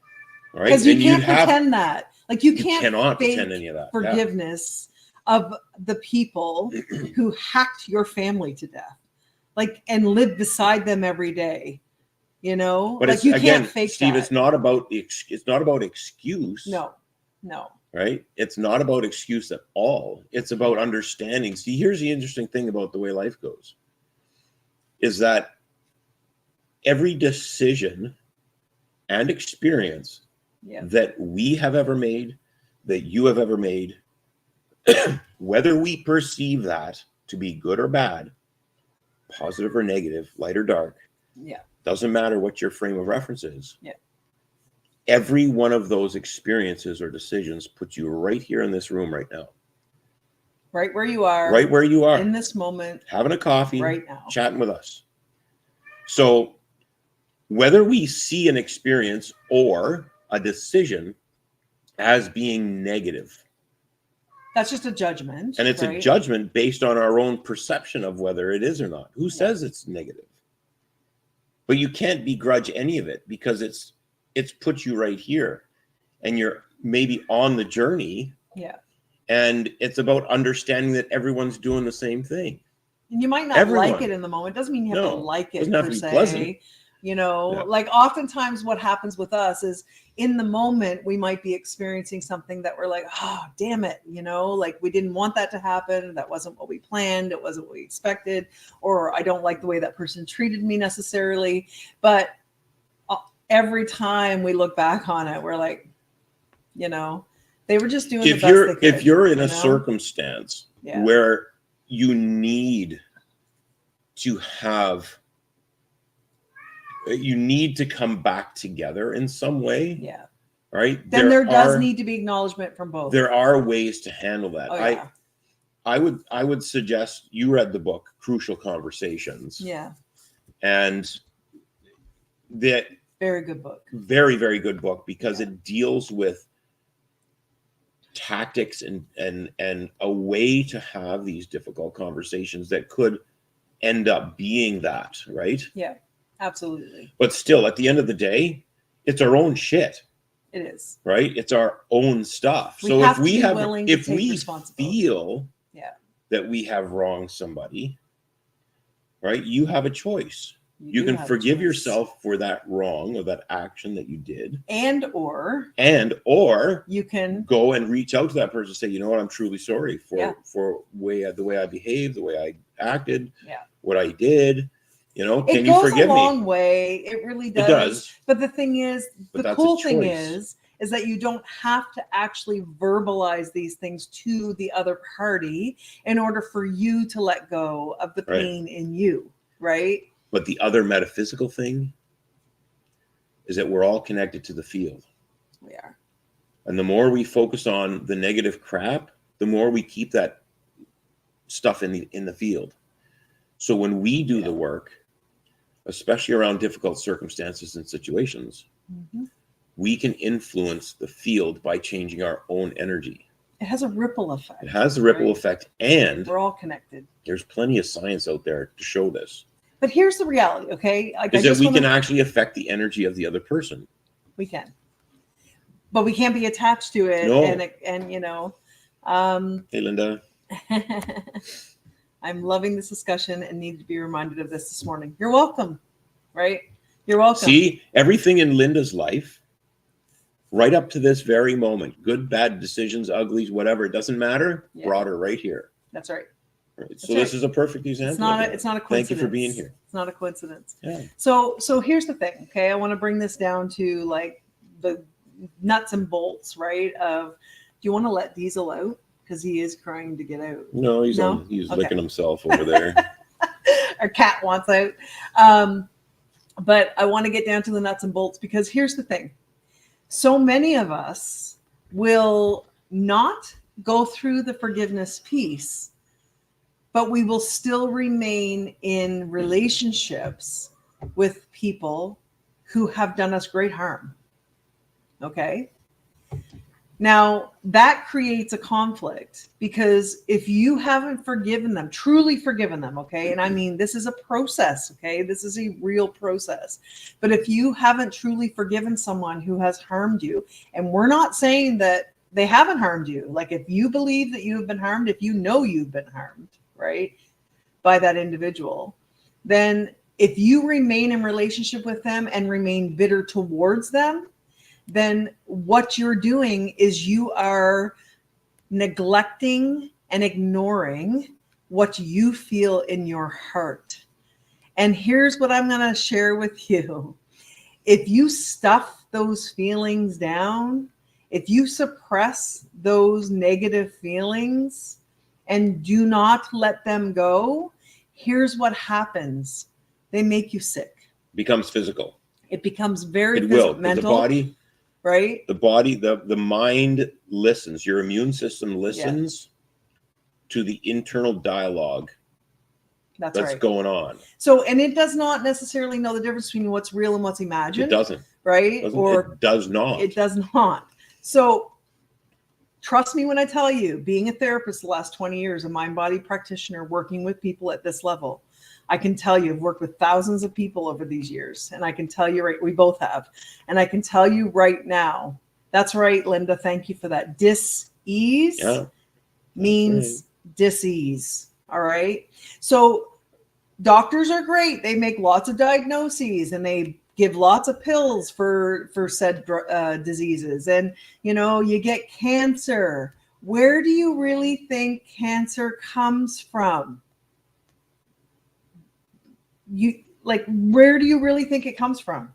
Right? Because you can't pretend that. Like you cannot pretend any of that. Forgiveness of the people who hacked your family to death. Like, and live beside them every day, you know. But like it's, you again, can't fake Steve, that. it's not about excuse. No. Right? It's not about excuse at all. It's about understanding. See, here's the interesting thing about the way life goes, is that every decision and experience that we have ever made, that you have ever made, whether we perceive that to be good or bad, positive or negative, light or dark, doesn't matter what your frame of reference is. Every one of those experiences or decisions puts you right here in this room right now. Right where you are. Right where you are. In this moment. Having a coffee. Right now. Chatting with us. So whether we see an experience or a decision as being negative, that's just a judgment. And it's a judgment based on our own perception of whether it is or not. Who says it's negative? But you can't begrudge any of it because it's put you right here and you're maybe on the journey. Yeah. And it's about understanding that everyone's doing the same thing. And you might not like it in the moment. Doesn't mean you have to like it per se. Pleasant. You know, like oftentimes what happens with us is in the moment, we might be experiencing something that we're like, oh, damn it. You know, like we didn't want that to happen. That wasn't what we planned. It wasn't what we expected. Or I don't like the way that person treated me necessarily. But every time we look back on it, we're like, you know, they were just doing the best they could. If you're in a circumstance where you need to come back together in some way. Yeah. Right. Then there does need to be acknowledgement from both. There are ways to handle that. Oh, yeah. I would suggest you read the book Crucial Conversations. Yeah. And that very good book. Very, very good book because it deals with tactics and a way to have these difficult conversations that could end up being that, right? Yeah. Absolutely. But still, at the end of the day, it's our own shit. It is. Right? It's our own stuff. So if we feel that we have wronged somebody, right? You have a choice. You can forgive yourself for that wrong or that action that you did. And or you can go and reach out to that person and say, you know what, I'm truly sorry for the way I behaved, the way I acted, what I did. You know, can you forgive me? It goes a long way. It really does. It does. But the thing is, the cool thing is that you don't have to actually verbalize these things to the other party in order for you to let go of the pain in you, right? But the other metaphysical thing is that we're all connected to the field. We are. And the more we focus on the negative crap, the more we keep that stuff in the field. So when we do the work, especially around difficult circumstances and situations, we can influence the field by changing our own energy. It has a ripple effect. It has a ripple effect, and we're all connected. There's plenty of science out there to show this. But here's the reality, okay? Is that we can actually affect the energy of the other person. We can. But we can't be attached to it. No. And you know. Hey, Linda. I'm loving this discussion and need to be reminded of this morning. You're welcome, right? You're welcome. See, everything in Linda's life, right up to this very moment, good, bad decisions, uglies, whatever, it doesn't matter, brought her right here. That's right. Right. So this is a perfect example. It's not a coincidence. Thank you for being here. It's not a coincidence. Yeah. So here's the thing, okay? I want to bring this down to like the nuts and bolts, right? Of, do you want to let Diesel out? Because he is crying to get out. No, he's licking himself over there. Our cat wants out. But I want to get down to the nuts and bolts, because here's the thing. So many of us will not go through the forgiveness piece, but we will still remain in relationships with people who have done us great harm. Okay? Now, that creates a conflict, because if you haven't forgiven them, truly forgiven them, okay? And I mean, this is a process, okay? This is a real process. But if you haven't truly forgiven someone who has harmed you, and we're not saying that they haven't harmed you, like if you believe that you have been harmed, if you know you've been harmed, right, by that individual, then if you remain in relationship with them and remain bitter towards them, then what you're doing is you are neglecting and ignoring what you feel in your heart. And here's what I'm going to share with you. If you stuff those feelings down, if you suppress those negative feelings and do not let them go, here's what happens. They make you sick. Becomes physical. It becomes very mental. The body, right? The body, the mind listens. Your immune system listens to the internal dialogue that's right. going on. So, and it does not necessarily know the difference between what's real and what's imagined. It doesn't. Right? It does not. It does not. So trust me when I tell you, being a therapist the last 20 years, a mind-body practitioner working with people at this level, I can tell you, I've worked with thousands of people over these years, and I can tell you, right, we both have, and I can tell you right now, that's right, Linda, thank you for that. Dis-ease means dis-ease, all right? So doctors are great. They make lots of diagnoses, and they give lots of pills for said diseases. And, you know, you get cancer. Where do you really think cancer comes from? Where do you really think it comes from?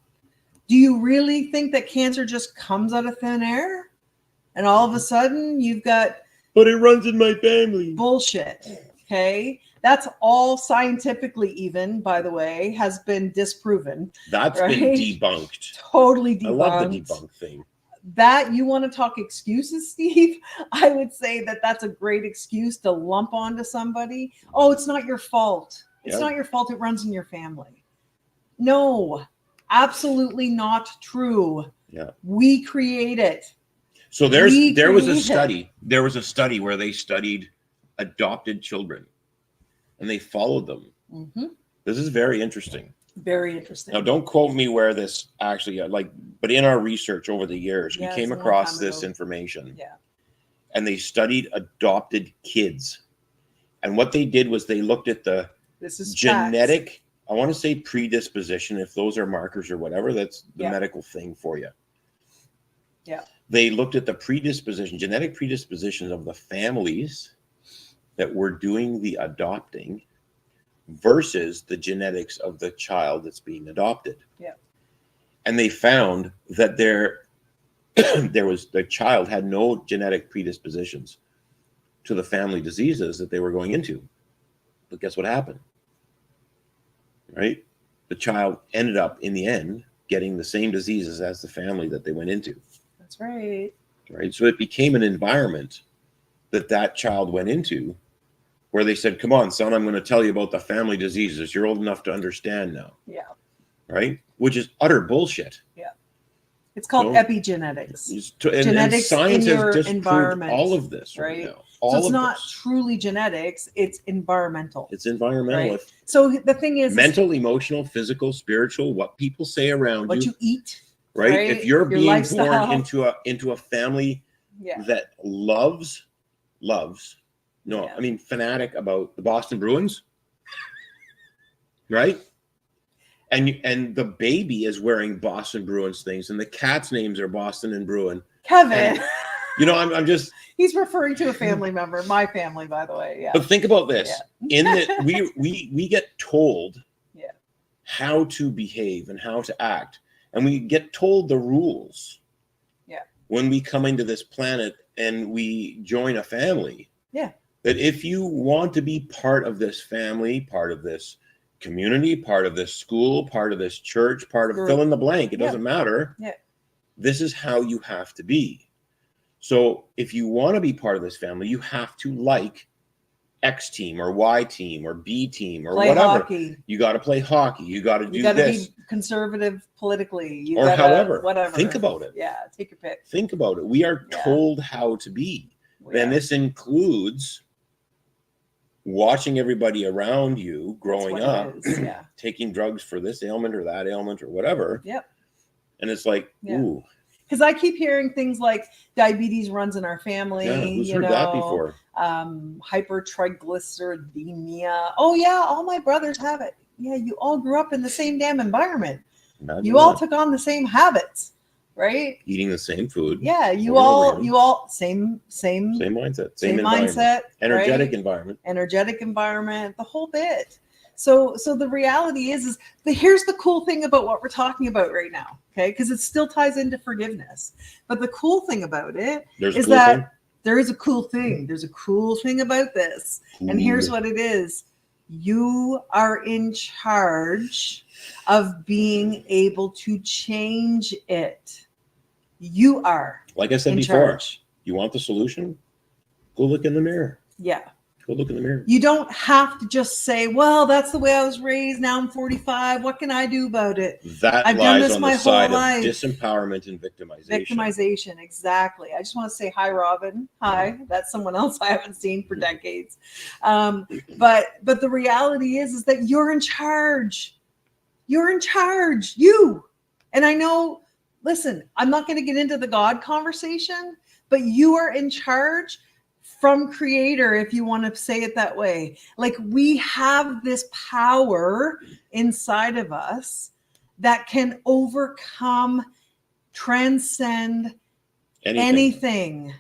Do you really think that cancer just comes out of thin air? And all of a sudden you've got... But it runs in my family. Bullshit, okay? That's all scientifically, even, by the way, has been disproven. That's right? been debunked. Totally debunked. I love the debunk thing. That, you want to talk excuses, Steve? I would say that that's a great excuse to lump onto somebody. Oh, it's not your fault. It's not your fault. It runs in your family. No, absolutely not true. Yeah. We create it. So there was a study. There was a study where they studied adopted children, and they followed them. Mm-hmm. This is very interesting. Very interesting. Now, don't quote me where this actually, but in our research over the years, we came across this information. Yeah. And they studied adopted kids. And what they did was they looked at the genetic, facts. I want to say predisposition, if those are markers or whatever, that's the medical thing for you. Yeah. They looked at the genetic predispositions of the families that were doing the adopting versus the genetics of the child that's being adopted. Yeah. And they found that the child had no genetic predispositions to the family diseases that they were going into. But guess what happened? Right? The child ended up in the end getting the same diseases as the family that they went into. That's right. Right. So it became an environment that child went into where they said, come on, son, I'm going to tell you about the family diseases. You're old enough to understand now. Yeah. Right? Which is utter bullshit. Yeah. It's called epigenetics. And science in your has just environment, proved all of this right now. So it's not truly genetics, it's environmental. It's environmental. Right? So the thing is... mental, emotional, physical, spiritual, what people say around what you eat. Right? If you're being lifestyle. Born into a family that loves, No, Yeah. I mean fanatic about the Boston Bruins, right? And the baby is wearing Boston Bruins things, and the cat's names are Boston and Bruin. Kevin. And, you know, I'm just. He's referring to a family member, my family, by the way. Yeah. But think about this: Yeah. in that we get told yeah. how to behave and how to act, and we get told the rules. Yeah. When we come into this planet and we join a family. Yeah. That if you want to be part of this family, part of this community, part of this school, part of this church, part of fill in the blank, it doesn't matter. Yeah. This is how you have to be. So if you want to be part of this family, you have to like X team or Y team or B team or play whatever. Hockey. You got to play hockey. You got to do this. Be conservative politically. You or gotta, however. Whatever. Think about it. Yeah. Take your pick. Think about it. We are told how to be. Yeah. And this includes watching everybody around you growing up, taking drugs for this ailment or that ailment or whatever. Yep. And it's like, ooh. Because I keep hearing things like diabetes runs in our family. Yeah, who's heard that before? Hypertriglyceridemia. Oh yeah, all my brothers have it. Yeah, you all grew up in the same damn environment. Imagine you all took on the same habits, right? Eating the same food. Yeah, you all same mindset, same mindset, energetic environment, the whole bit. So the reality is here's the cool thing about what we're talking about right now, okay? Because it still ties into forgiveness. But the cool thing about it is that there is a cool thing. There's a cool thing about this. Cool. And here's what it is. You are in charge of being able to change it. You are. Like I said before, you want the solution? Go look in the mirror. Yeah. Go look in the mirror. You don't have to just say, well, that's the way I was raised. Now I'm 45. What can I do about it? I've done this on the side of disempowerment and victimization. Victimization, exactly. I just want to say hi, Robin. Hi. That's someone else I haven't seen for decades. But the reality is that you're in charge. You're in charge. You. And I know, listen, I'm not going to get into the God conversation, but you are in charge from creator, if you want to say it that way. Like we have this power inside of us that can overcome, transcend anything.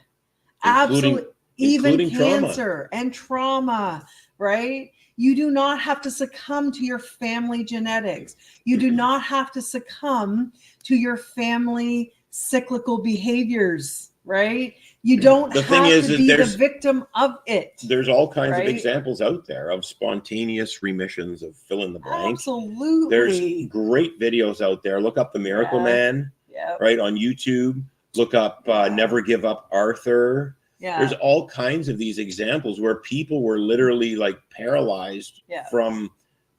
Absolutely. Even cancer and trauma, right? You do not have to succumb to your family genetics. You do not have to succumb to your family cyclical behaviors, right? You don't have to be the victim of it. There's all kinds of examples out there of spontaneous remissions of fill in the blank. Absolutely. There's great videos out there. Look up The Miracle Man, right, on YouTube. Look up Never Give Up Arthur. Yeah. There's all kinds of these examples where people were literally like paralyzed from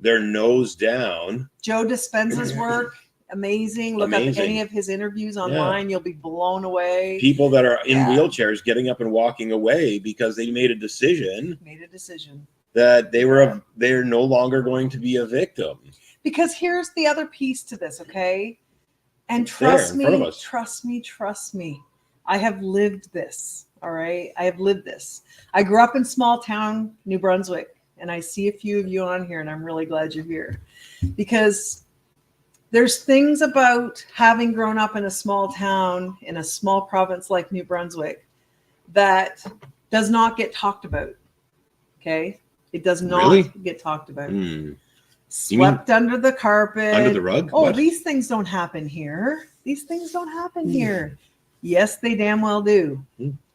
their nose down. Joe Dispenza's work. Amazing. Look up any of his interviews online. You'll be blown away. People that are in wheelchairs getting up and walking away because they made a decision. That they're no longer going to be a victim. Because here's the other piece to this, okay? And trust me. I have lived this. All right. I have lived this. I grew up in small town, New Brunswick, and I see a few of you on here, and I'm really glad you're here because there's things about having grown up in a small town in a small province like New Brunswick that does not get talked about. Okay. It does not get talked about. Swept under the carpet. Under the rug? Oh, these things don't happen here. These things don't happen here. Yes, they damn well do.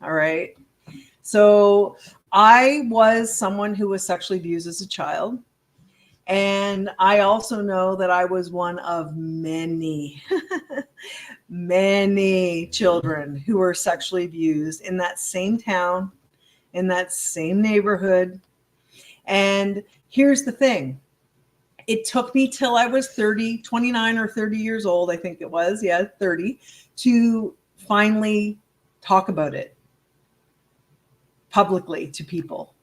All right. So I was someone who was sexually abused as a child. And I also know that I was one of many, many children who were sexually abused in that same town, in that same neighborhood. And here's the thing. It took me till I was 29 or 30 years old, I think it was, 30, to finally talk about it publicly to people.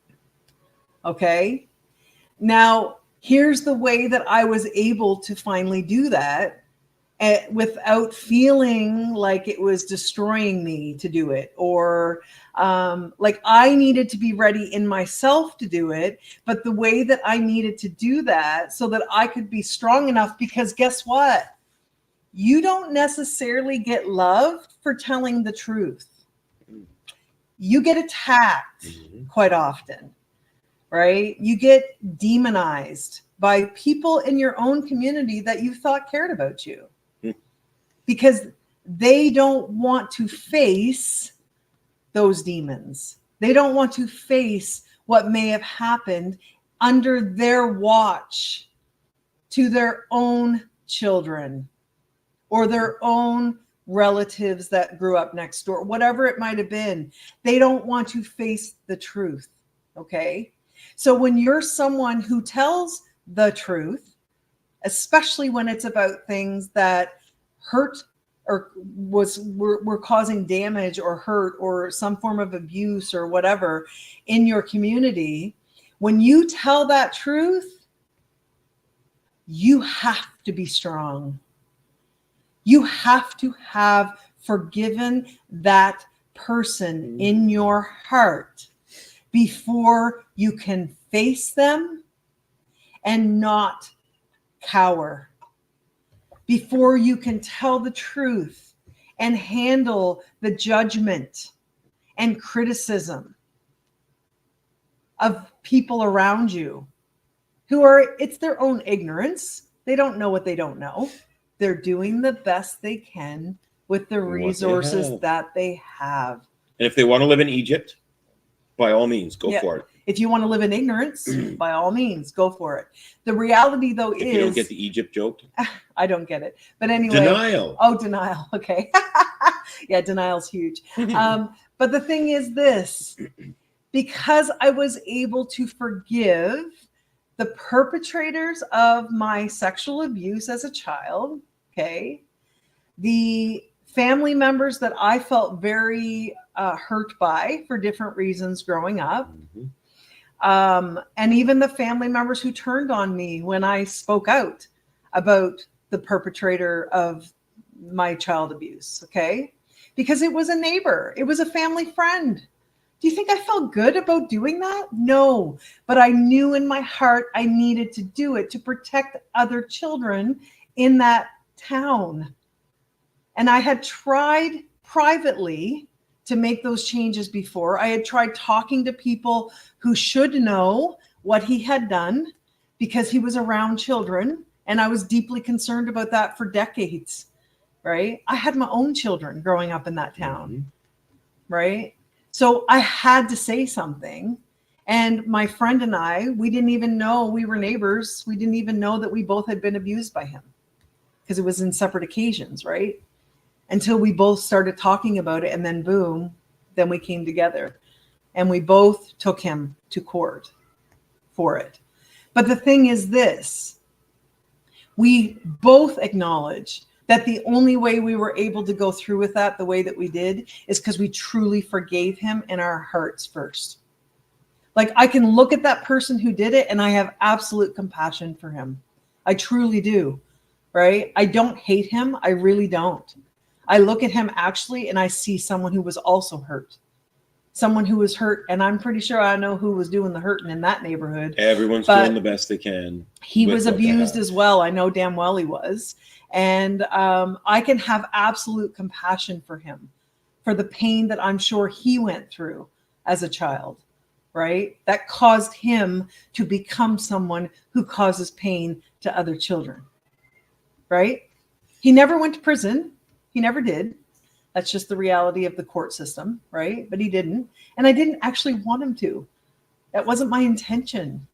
Okay? Now, here's the way that I was able to finally do that without feeling like it was destroying me to do it, or like I needed to be ready in myself to do it, but the way that I needed to do that so that I could be strong enough, because guess what? You don't necessarily get loved for telling the truth. You get attacked quite often, right? You get demonized by people in your own community that you thought cared about you, because they don't want to face those demons. They don't want to face what may have happened under their watch to their own children or their own relatives that grew up next door, whatever it might have been. They don't want to face the truth. Okay. So when you're someone who tells the truth, especially when it's about things that hurt or were causing damage or hurt or some form of abuse or whatever in your community, when you tell that truth, you have to be strong. You have to have forgiven that person in your heart before you can face them and not cower, before you can tell the truth and handle the judgment and criticism of people around you who are, it's their own ignorance. They don't know what they don't know. They're doing the best they can with the resources that they have. And if they want to live in Egypt, by all means, go for it. If you want to live in ignorance, by all means, go for it. The reality, though, is... If you don't get the Egypt joke? I don't get it. But anyway... Denial. Oh, denial. Okay. Yeah, denial's huge. But the thing is this. Because I was able to forgive the perpetrators of my sexual abuse as a child, okay, the family members that I felt very hurt by for different reasons growing up, and even the family members who turned on me when I spoke out about the perpetrator of my child abuse, okay, because it was a neighbor, it was a family friend. Do you think I felt good about doing that? No, but I knew in my heart I needed to do it to protect other children in that town. And I had tried privately to make those changes before. I had tried talking to people who should know what he had done because he was around children. And I was deeply concerned about that for decades, right? I had my own children growing up in that town, right? So I had to say something. And my friend and I, we didn't even know we were neighbors. We didn't even know that we both had been abused by him because it was in separate occasions, right? Until we both started talking about it. And then boom, then we came together and we both took him to court for it. But the thing is this, we both acknowledged that the only way we were able to go through with that the way that we did is because we truly forgave him in our hearts first. Like I can look at that person who did it and I have absolute compassion for him. I truly do, right? I don't hate him. I really don't. I look at him actually and I see someone who was also hurt. Someone who was hurt, and I'm pretty sure I know who was doing the hurting in that neighborhood. Everyone's doing the best they can. He was abused as well. I know damn well he was. And I can have absolute compassion for him, for the pain that I'm sure he went through as a child, right? That caused him to become someone who causes pain to other children, right? He never went to prison. He never did. That's just the reality of the court system, right? But he didn't. And I didn't actually want him to. That wasn't my intention.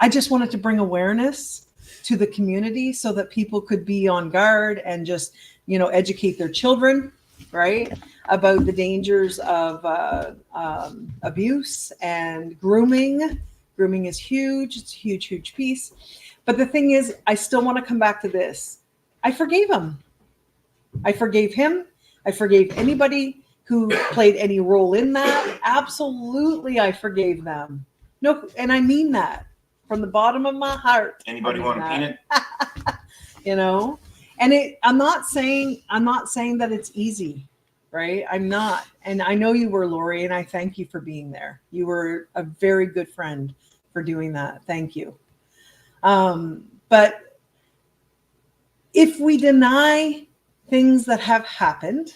I just wanted to bring awareness to the community so that people could be on guard and just, you know, educate their children, right, about the dangers of abuse and grooming. Grooming is huge. It's a huge, huge piece. But the thing is, I still want to come back to this. I forgave him. I forgave him. I forgave anybody who played any role in that. Absolutely, I forgave them. No, and I mean that from the bottom of my heart. Anybody want a peanut? You know, And I'm not saying that it's easy, right? I'm not. And I know you were, Lori, and I thank you for being there. You were a very good friend for doing that. Thank you. But if we deny things that have happened,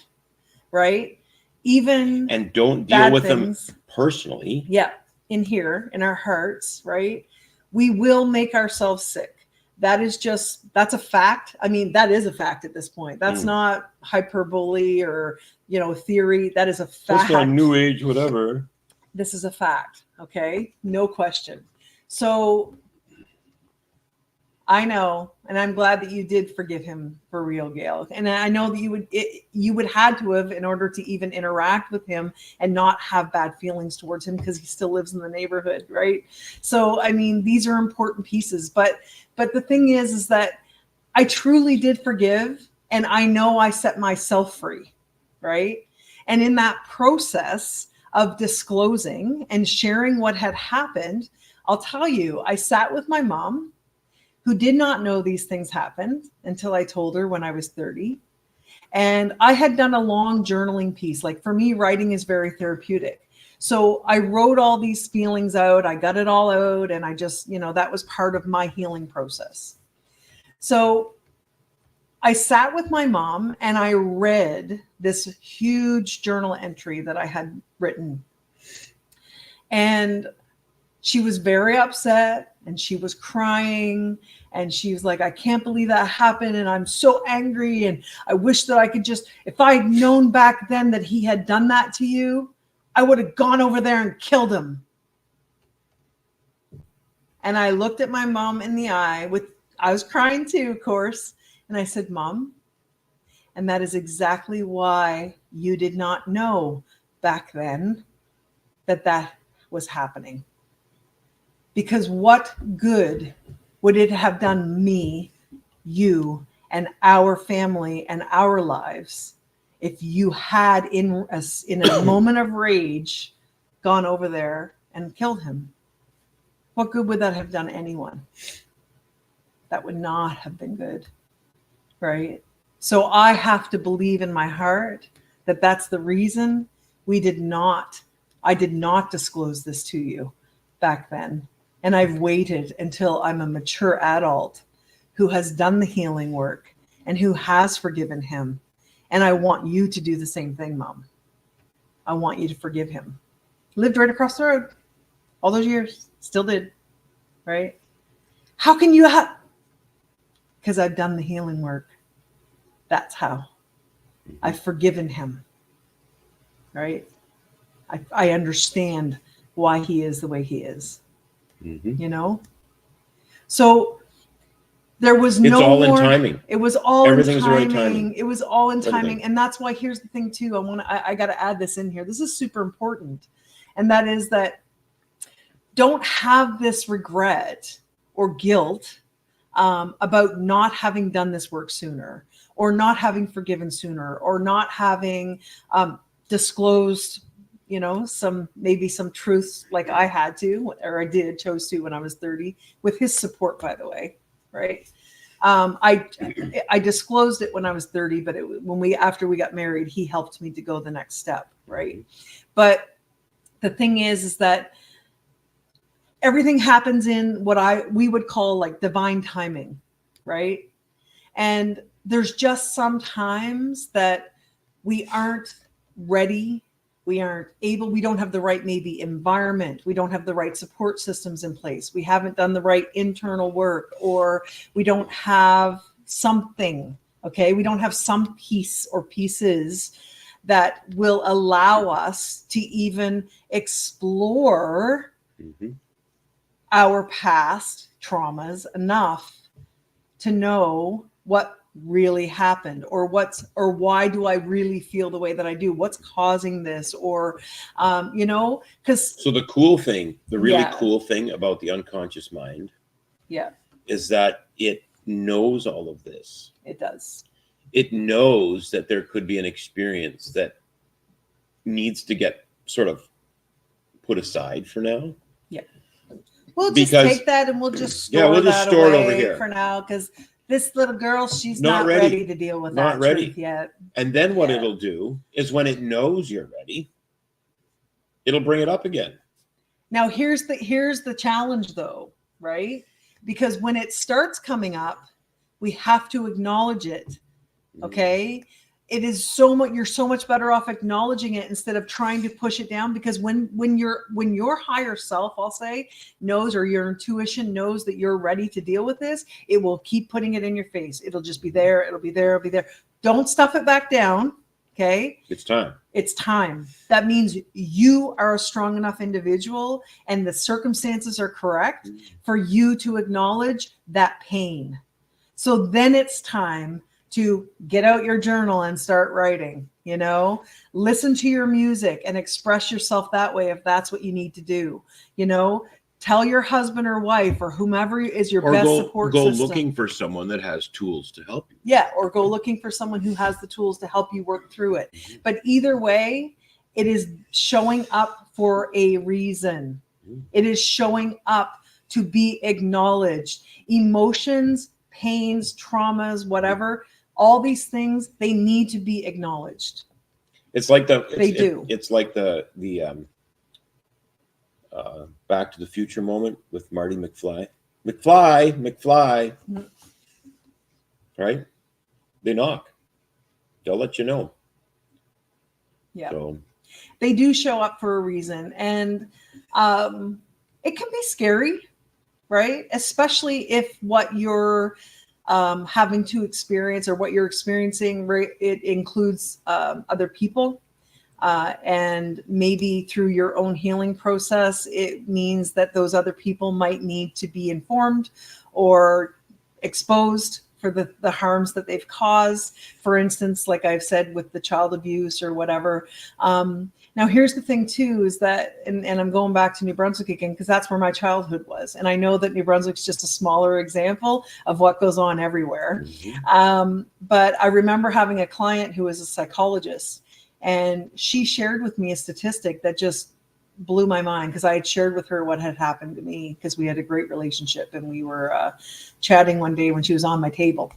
right? Even and don't deal with things, them personally. Yeah, in here, in our hearts, right? We will make ourselves sick. That's a fact. I mean, that is a fact at this point. That's not hyperbole or, theory. That is a fact. That's not new age, whatever. This is a fact. Okay. No question. So I know, and I'm glad that you did forgive him for real, Gail. And I know that you would had to have in order to even interact with him and not have bad feelings towards him because he still lives in the neighborhood, right? So, I mean, these are important pieces. But the thing is that I truly did forgive, and I know I set myself free, right? And in that process of disclosing and sharing what had happened, I'll tell you, I sat with my mom, who did not know these things happened until I told her when I was 30. And I had done a long journaling piece. Like for me, writing is very therapeutic. So I wrote all these feelings out. I got it all out. And I just, that was part of my healing process. So I sat with my mom and I read this huge journal entry that I had written. And she was very upset and she was crying and she was like, I can't believe that happened. And I'm so angry. And I wish that I could if I had known back then that he had done that to you, I would have gone over there and killed him. And I looked at my mom in the eye I was crying too, of course. And I said, Mom, and that is exactly why you did not know back then that was happening. Because what good would it have done me, you, and our family and our lives if you had, in a moment of rage, gone over there and killed him? What good would that have done anyone? That would not have been good, right? So I have to believe in my heart that that's the reason I did not disclose this to you back then. And I've waited until I'm a mature adult who has done the healing work and who has forgiven him. And I want you to do the same thing, Mom. I want you to forgive him. Lived right across the road all those years, still did, right? How can you have? Because I've done the healing work. That's how. I've forgiven him, right? I understand why he is the way he is. So there was it's all in timing. It was all Everything's in timing. The right timing. It was all in timing. And that's why here's the thing too. I got to add this in here. This is super important. And that is that don't have this regret or guilt about not having done this work sooner, or not having forgiven sooner, or not having disclosed maybe some truths like I had to, or chose to when I was 30, with his support, by the way, right? I disclosed it when I was 30, but after we got married, he helped me to go the next step, right? But the thing is that everything happens in what we would call like divine timing, right? And there's just sometimes that we aren't ready. We aren't able, we don't have the right maybe environment. We don't have the right support systems in place. We haven't done the right internal work, or we don't have something, okay? We don't have some piece or pieces that will allow us to even explore our past traumas enough to know what really happened, or why do I really feel the way that I do? What's causing this? Or, because. So the cool thing, cool thing about the unconscious mind, is that it knows all of this. It does. It knows that there could be an experience that needs to get sort of put aside for now. Yeah. We'll just take that and we'll just store that it over away here for now, because this little girl, she's Not not ready. ready to deal with Not that ready. truth yet. And then what Yeah. it'll do is when it knows you're ready, it'll bring it up again. Now here's the challenge though, right? Because when it starts coming up, we have to acknowledge it. Okay. It is so much, you're so much better off acknowledging it instead of trying to push it down, because when your higher self, I'll say, knows, or your intuition knows that you're ready to deal with this, it will keep putting it in your face. It'll just be there. It'll be there. It'll be there. Don't stuff it back down. Okay. It's time. It's time. That means you are a strong enough individual and the circumstances are correct for you to acknowledge that pain. So then it's time to get out your journal and start writing, you know, listen to your music and express yourself that way if that's what you need to do, you know, tell your husband or wife or whomever is your best support system. Go looking for someone that has tools to help you. Yeah, or go looking for someone who has the tools to help you work through it. But either way, it is showing up for a reason. It is showing up to be acknowledged. Emotions, pains, traumas, whatever, all these things, they need to be acknowledged. It's like it's like the Back to the Future moment with Marty McFly. McFly. Right? They knock. They'll let you know. Yeah. So they do show up for a reason. And it can be scary, right? Especially if what you're having to experience or what you're experiencing, it includes other people. And maybe through your own healing process, it means that those other people might need to be informed or exposed for the harms that they've caused. For instance, like I've said, with the child abuse or whatever. Now, here's the thing too, is that, and I'm going back to New Brunswick again, because that's where my childhood was. And I know that New Brunswick's just a smaller example of what goes on everywhere. But I remember having a client who was a psychologist, and she shared with me a statistic that just blew my mind, because I had shared with her what had happened to me, because we had a great relationship and we were chatting one day when she was on my table.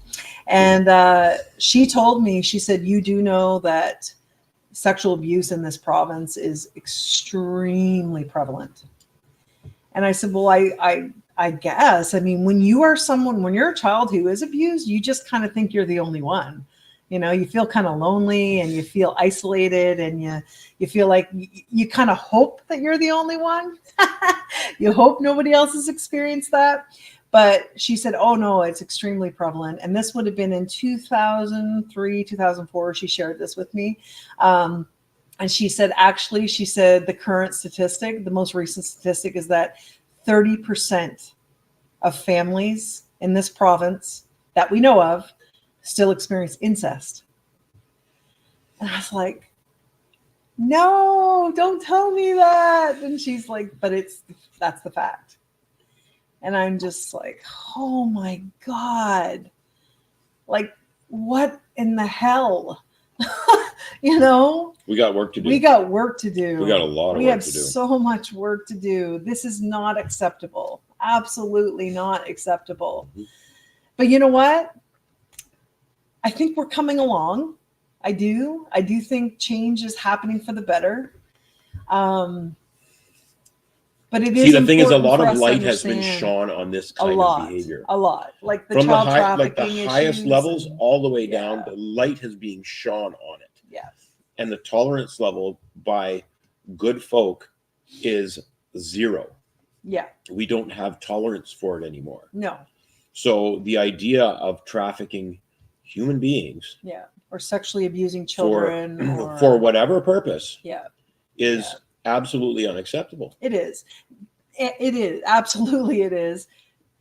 And she told me, she said, you do know that sexual abuse in this province is extremely prevalent. And I said, well, I guess, I mean, when you're a child who is abused, you just kind of think you're the only one. You know, you feel kind of lonely and you feel isolated, and you feel like you kind of hope that you're the only one. You hope nobody else has experienced that. But she said, oh no, it's extremely prevalent. And this would have been in 2003, 2004. She shared this with me. And she said, actually, she said the current statistic, the most recent statistic, is that 30% of families in this province that we know of still experience incest. And I was like, no, don't tell me that. And she's like, but that's the fact. And I'm just like, oh my God, like what in the hell? You know, we got work to do. We got work to do. We got a lot of work to do. We have so much work to do. This is not acceptable. Absolutely not acceptable. But you know what? I think we're coming along. I do think change is happening for the better. But it is. See, the thing is, a lot of light has been shone on this kind of behavior. A lot, like the from child the highest levels all the way down. The light has been shone on it. Yes. And the tolerance level by good folk is 0. Yeah. We don't have tolerance for it anymore. No. So the idea of trafficking human beings, or sexually abusing children, for whatever purpose, is absolutely unacceptable. It is. It is. Absolutely it is.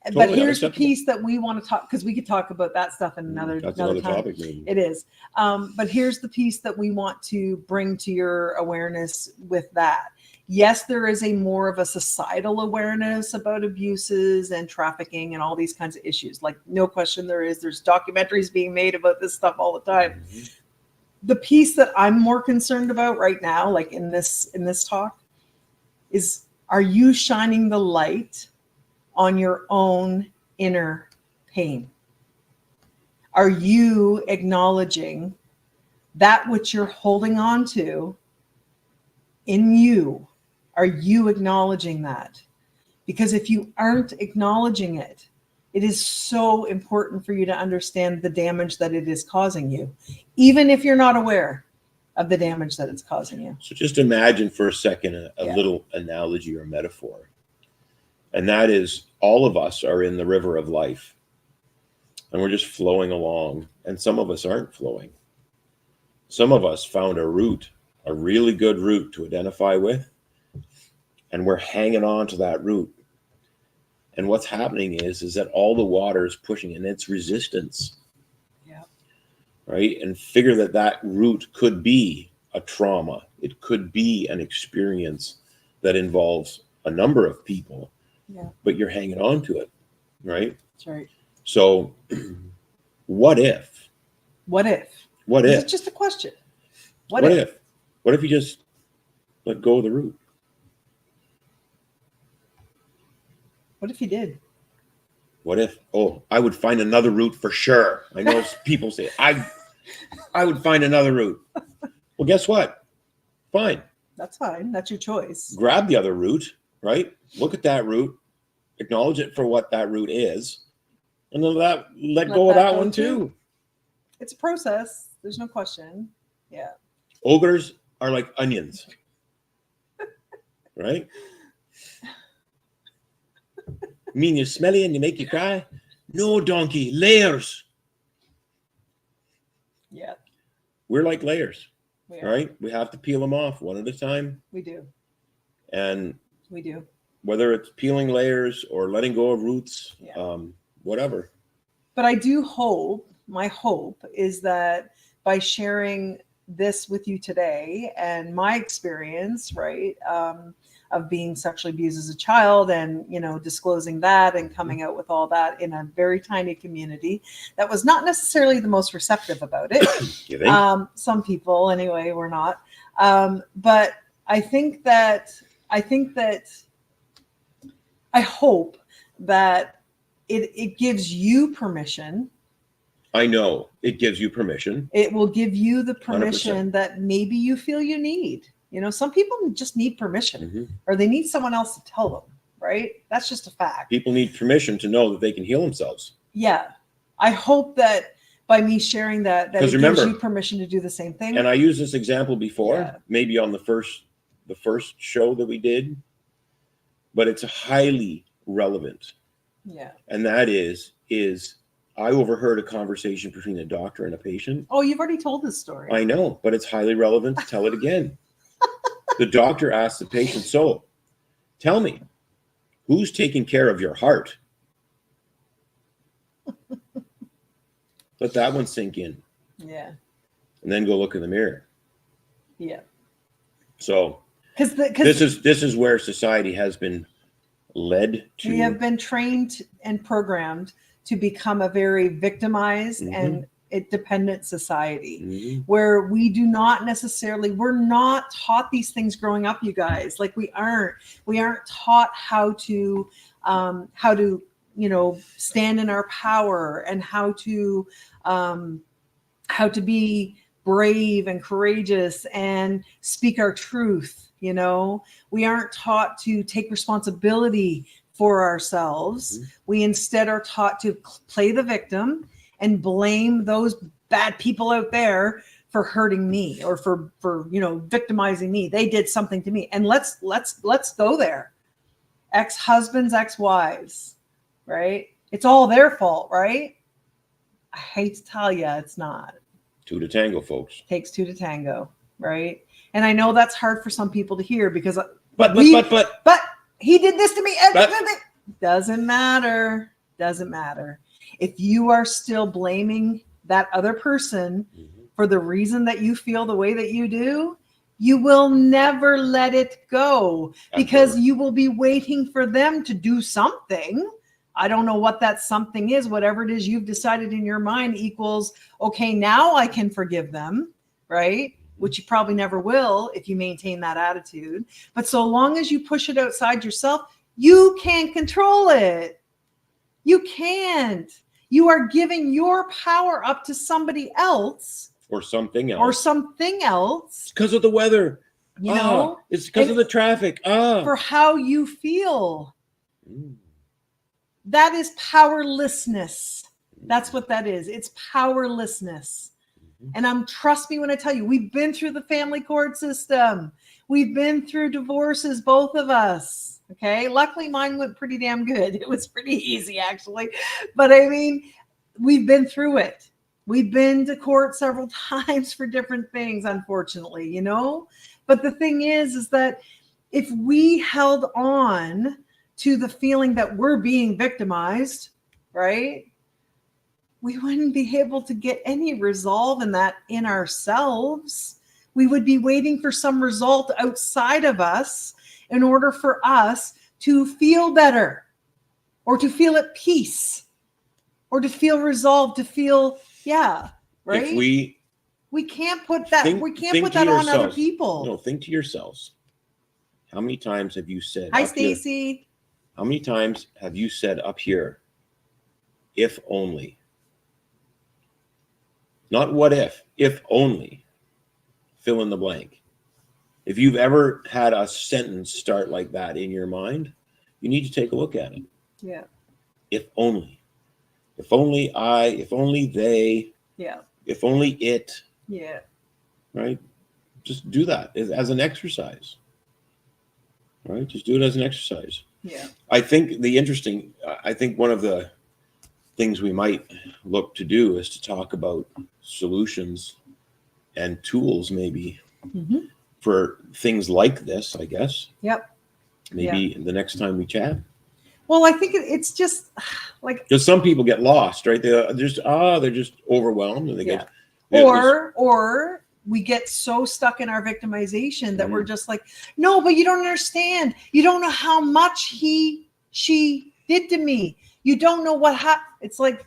Totally but here's the piece that we want to talk, because we could talk about that stuff in another time. Topic, maybe. It is. But here's the piece that we want to bring to your awareness with that. Yes, there is a more of a societal awareness about abuses and trafficking and all these kinds of issues. Like, no question there is. There's documentaries being made about this stuff all the time. The piece that I'm more concerned about right now, like in this talk, is, are you shining the light on your own inner pain? Are you acknowledging that which you're holding on to in you? Are you acknowledging that? Because if you aren't acknowledging it, it is so important for you to understand the damage that it is causing you, even if you're not aware of the damage that it's causing you. So just imagine for a second a little analogy or metaphor. And that is, all of us are in the river of life. And we're just flowing along. And some of us aren't flowing. Some of us found a route, a really good route to identify with. And we're hanging on to that route. And what's happening is that all the water is pushing, and it's resistance. Yeah. Right? And figure that route could be a trauma. It could be an experience that involves a number of people. Yeah. But you're hanging on to it. Right? That's right. So what if? What if? What if? It's just a question. What if? What if you just let go of the route? What if you did? What if? Oh, I would find another route for sure. I know people say, I would find another route. Well, guess what? Fine. That's fine. That's your choice. Grab the other route, right? Look at that route, acknowledge it for what that route is, and then let go of that one too. It's a process. There's no question. Yeah. Ogres are like onions, right? You mean you're smelly and you make you cry? No, donkey, layers. Yeah. We're like layers, right? We have to peel them off one at a time. We do. And we do. Whether it's peeling layers or letting go of roots, whatever. But I do hope, my hope is that by sharing this with you today and my experience, right, of being sexually abused as a child and, you know, disclosing that and coming out with all that in a very tiny community that was not necessarily the most receptive about it. You think? Some people anyway were not. But I hope that it gives you permission. I know it gives you permission. It will give you the permission 100%. that maybe you feel you need. You know, some people just need permission, or they need someone else to tell them, right? That's just a fact. People need permission to know that they can heal themselves. Yeah. I hope that by me sharing that it remember, gives you permission to do the same thing. And I used this example before, maybe on the first show that we did, but it's highly relevant. Yeah. And that is I overheard a conversation between a doctor and a patient. Oh, you've already told this story. I know, but it's highly relevant to tell it again. The doctor asked the patient, so tell me, who's taking care of your heart? Let that one sink in. Yeah. And then go look in the mirror. Yeah. So this is where society has been led to. We have been trained and programmed to become a very victimized and dependent society where we do not necessarily, we're not taught these things growing up, you guys. Like we aren't taught how to, you know, stand in our power and how to be brave and courageous and speak our truth. You know, we aren't taught to take responsibility for ourselves. We instead are taught to play the victim and blame those bad people out there for hurting me or for you know, victimizing me. They did something to me. And let's go there. Ex-husbands, ex-wives, right? It's all their fault, right? I hate to tell you, it's not. Two to tango, folks. Takes two to tango, right? And I know that's hard for some people to hear because but he did this to me. Doesn't matter. Doesn't matter. If you are still blaming that other person for the reason that you feel the way that you do, you will never let it go because you will be waiting for them to do something. I don't know what that something is. Whatever it is you've decided in your mind equals, okay, now I can forgive them, right? Which you probably never will if you maintain that attitude. But so long as you push it outside yourself, you can't control it. You can't. You are giving your power up to somebody else or something else. Or something else. Because of the weather. You know? It's because of the traffic. For how you feel. That is powerlessness. That's what that is. It's powerlessness. And trust me when I tell you, we've been through the family court system. We've been through divorces, both of us. Okay. Luckily, mine went pretty damn good. It was pretty easy, actually. But I mean, we've been through it. We've been to court several times for different things, unfortunately, you know? But the thing is that if we held on to the feeling that we're being victimized, right? We wouldn't be able to get any resolve in that in ourselves. We would be waiting for some result outside of us in order for us to feel better or to feel at peace or to feel resolved, to feel, yeah, right? If we can't put that, we can't put that on other people. No, think to yourselves. How many times have you said, hi, Stacy. How many times have you said up here, if only? Not what if only, fill in the blank. If you've ever had a sentence start like that in your mind, you need to take a look at it. Yeah. If only. If only I, if only they. Yeah. If only it. Yeah. Right? Just do that as an exercise. Right? Just do it as an exercise. Yeah. I think one of the things we might look to do is to talk about solutions and tools maybe for things like this, I guess. Yep. Maybe the next time we chat. Well, I think it's just like, because some people get lost, right? They're just overwhelmed and they get or we get so stuck in our victimization that we're just like, no, but you don't understand. You don't know how much she did to me. You don't know what happened. It's like,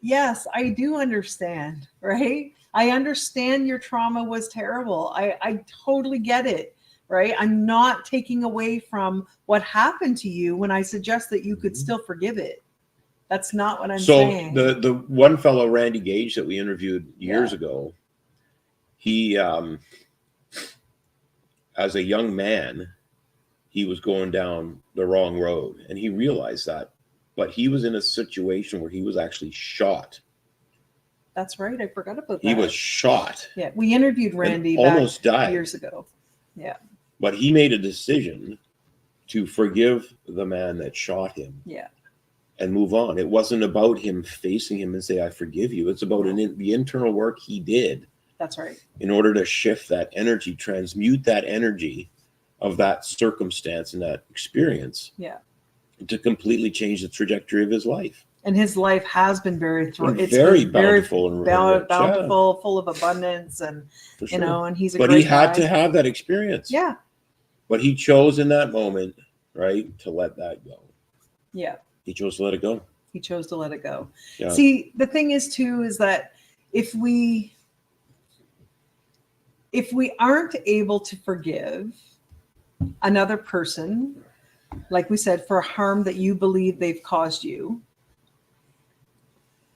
yes, I do understand, right? I understand your trauma was terrible. I totally get it, right? I'm not taking away from what happened to you when I suggest that you could still forgive it. That's not what I'm saying. So the one fellow, Randy Gage, that we interviewed years ago, he, as a young man, he was going down the wrong road and he realized that. But he was in a situation where he was actually shot. That's right. I forgot about that. He was shot. Yeah. We interviewed Randy almost died years ago. Yeah. But he made a decision to forgive the man that shot him. Yeah. And move on. It wasn't about him facing him and say, I forgive you. It's about the internal work he did. That's right. In order to shift that energy, transmute that energy of that circumstance and that experience. Yeah. To completely change the trajectory of his life. And his life has been very bountiful and bountiful, full of abundance, and you know, and he's a but great he had guy. to have that experience. Yeah. But he chose in that moment, right, to let that go. Yeah. He chose to let it go. He chose to let it go. Yeah. See, the thing is too, is that if we aren't able to forgive another person, like we said, for harm that you believe they've caused you,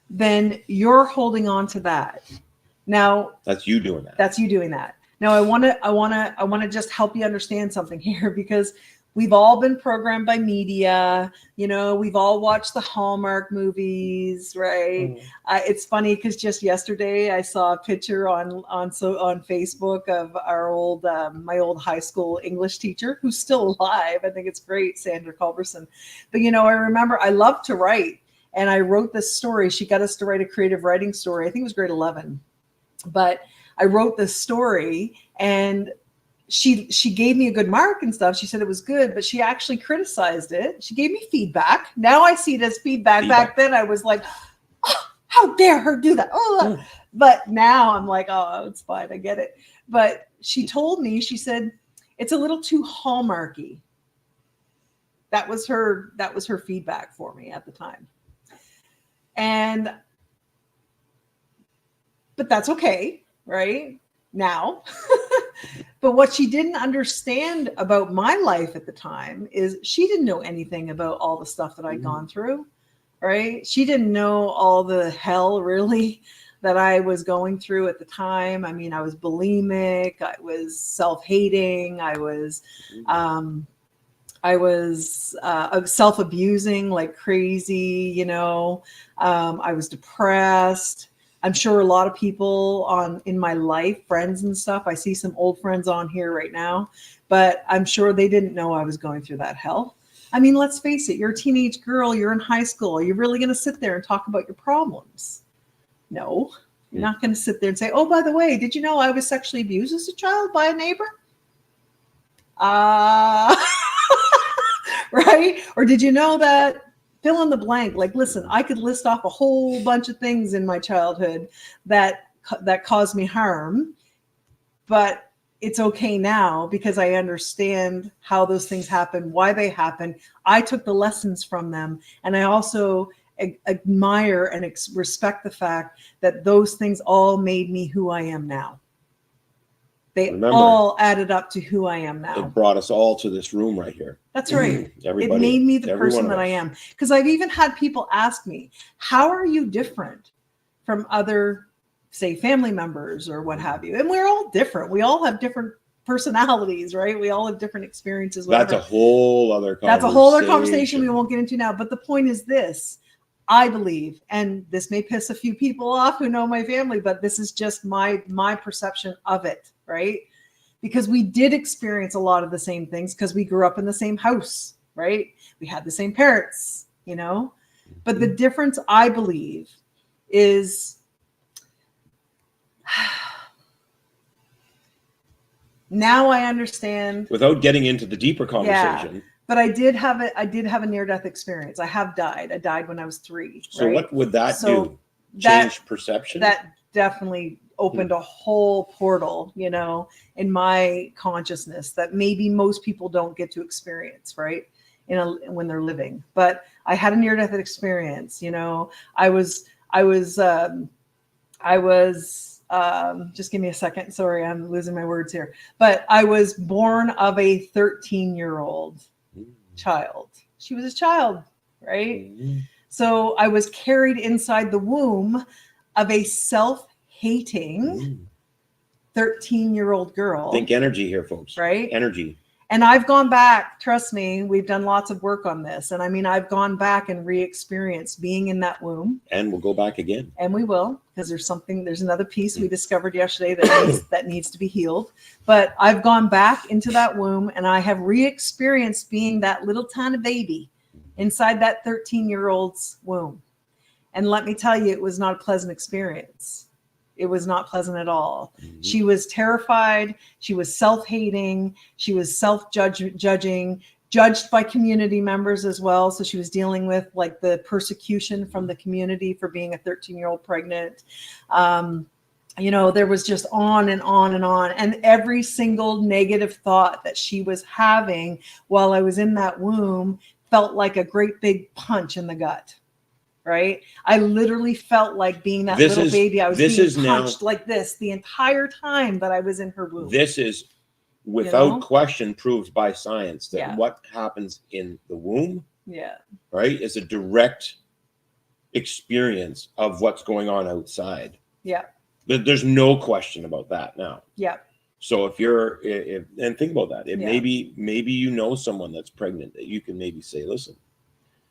then you're holding on to that. Now, that's you doing that. That's you doing that. Now, I want to just help you understand something here, because we've all been programmed by media. You know, we've all watched the Hallmark movies, right? It's funny because just yesterday I saw a picture on Facebook of our my old high school English teacher who's still alive. I think it's great, Sandra Culberson. But you know, I remember I love to write, and I wrote this story. She got us to write a creative writing story. I think it was grade 11, but I wrote this story, and she gave me a good mark and stuff. She said it was good, but she actually criticized it. She gave me feedback. Now I see it as feedback. Back then I was like, oh, how dare her do that? Oh, but now I'm like, oh, it's fine. I get it. But she told me, she said, it's a little too Hallmarky. That was her feedback for me at the time. But that's okay, right? Now. But what she didn't understand about my life at the time is she didn't know anything about all the stuff that I'd gone through. right? She didn't know all the hell really that I was going through at the time. I mean, I was bulimic, I was self-hating, I was self-abusing like crazy, you know. I was depressed. I'm sure a lot of people in my life, friends and stuff, I see some old friends on here right now, but I'm sure they didn't know I was going through that hell. I mean, let's face it, you're a teenage girl, you're in high school. Are you really going to sit there and talk about your problems? No, you're not going to sit there and say, oh, by the way, did you know I was sexually abused as a child by a neighbor? Right? Or did you know that? Fill in the blank. Like, listen, I could list off a whole bunch of things in my childhood that caused me harm, but it's okay now because I understand how those things happen, why they happen. I took the lessons from them, and I also admire and respect the fact that those things all made me who I am now. They all added up to who I am now. It brought us all to this room right here. That's right. Everybody, it made me the person that I am. Because I've even had people ask me, how are you different from other, say, family members or what have you? And we're all different. We all have different personalities, right? We all have different experiences. Whatever. That's a whole other conversation. That's a whole other conversation we won't get into now. But the point is this. I believe, and this may piss a few people off who know my family, but this is just my perception of it, right? Because we did experience a lot of the same things because we grew up in the same house, right? We had the same parents, you know? But the difference, I believe, is now I understand. Without getting into the deeper conversation. Yeah. But I did have a near-death experience. I have died. I died when I was 3. So right? what would that do? Change perception? That definitely opened a whole portal, you know, in my consciousness that maybe most people don't get to experience, right? When they're living. But I had a near-death experience, you know. I was just give me a second. Sorry, I'm losing my words here. But I was born of a 13-year-old child. She was a child, right? So I was carried inside the womb of a self-hating 13-year-old girl. Think energy here, folks. Right? Energy. And I've gone back, trust me, we've done lots of work on this. And I mean, I've gone back and re-experienced being in that womb. And we'll go back again. And we will, because there's another piece we discovered yesterday that needs to be healed. But I've gone back into that womb and I have re-experienced being that little tiny baby inside that 13-year-old's womb. And let me tell you, it was not a pleasant experience. It was not pleasant at all. She was terrified. She was self-hating. She was self-judging, judged by community members as well. So she was dealing with like the persecution from the community for being a 13-year-old pregnant. You know, there was just on and on and on. And every single negative thought that she was having while I was in that womb felt like a great big punch in the gut. Right? I literally felt like being that little baby. I was being punched like this the entire time that I was in her womb. This is without question proved by science that what happens in the womb, right, is a direct experience of what's going on outside. Yeah. There's no question about that now. Yeah. So and think about that. Maybe you know someone that's pregnant that you can maybe say, listen,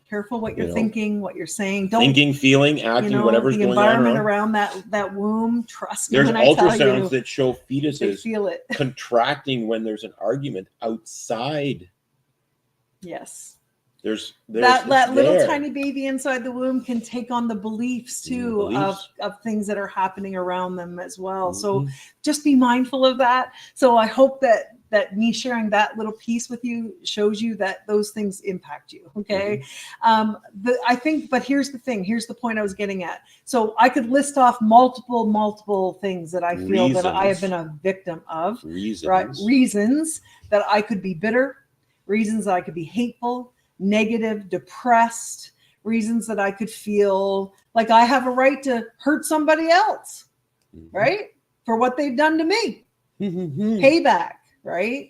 careful what you're thinking, what you're saying. Don't thinking, feeling, acting, whatever's going on. The environment around that womb. Trust me. There's ultrasounds that show fetuses feel it contracting when there's an argument outside. Yes. There's that little tiny baby inside the womb can take on the beliefs too of things that are happening around them as well. So just be mindful of that. So I hope that me sharing that little piece with you shows you that those things impact you. Okay. I think, but here's the thing. Here's the point I was getting at. So I could list off multiple things that I feel that I have been a victim of. Reasons that I could be bitter, reasons that I could be hateful, negative, depressed, reasons that I could feel like I have a right to hurt somebody else, right? For what they've done to me. Payback. Right?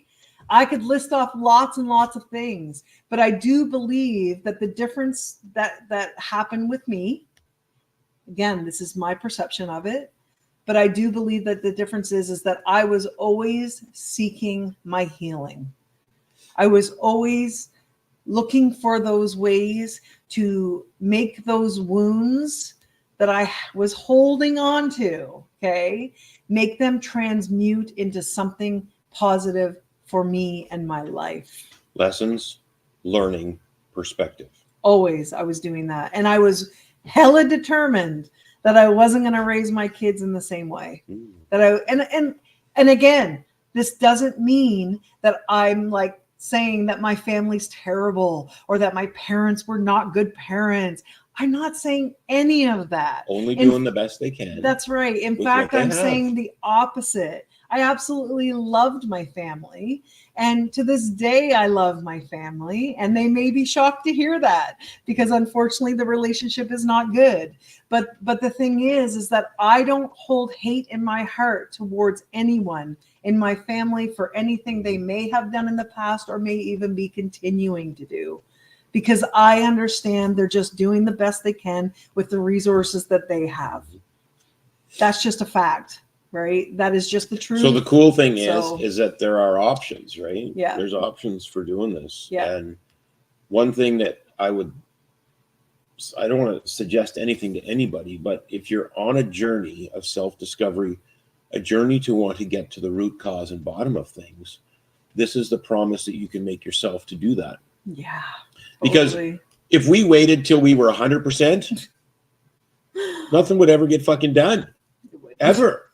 I could list off lots and lots of things, but I do believe that the difference that happened with me, again, this is my perception of it, but I do believe that the difference is that I was always seeking my healing. I was always looking for those ways to make those wounds that I was holding on to, okay, make them transmute into something positive for me and my life. Lessons, learning, perspective. Always I was doing that. And I was hella determined that I wasn't going to raise my kids in the same way. That and again, this doesn't mean that I'm like saying that my family's terrible or that my parents were not good parents. I'm not saying any of that. Only doing the best they can. That's right. In fact, I'm saying the opposite. I absolutely loved my family. And to this day, I love my family. And they may be shocked to hear that because unfortunately the relationship is not good. But the thing is that I don't hold hate in my heart towards anyone in my family for anything they may have done in the past or may even be continuing to do. Because I understand they're just doing the best they can with the resources that they have. That's just a fact, right? That is just the truth. So the cool thing is that there are options, right? Yeah. There's options for doing this. Yeah. And one thing that I don't want to suggest anything to anybody, but if you're on a journey of self-discovery, a journey to want to get to the root cause and bottom of things, this is the promise that you can make yourself to do that. Yeah. Because if we waited till we were 100%, nothing would ever get fucking done. Ever.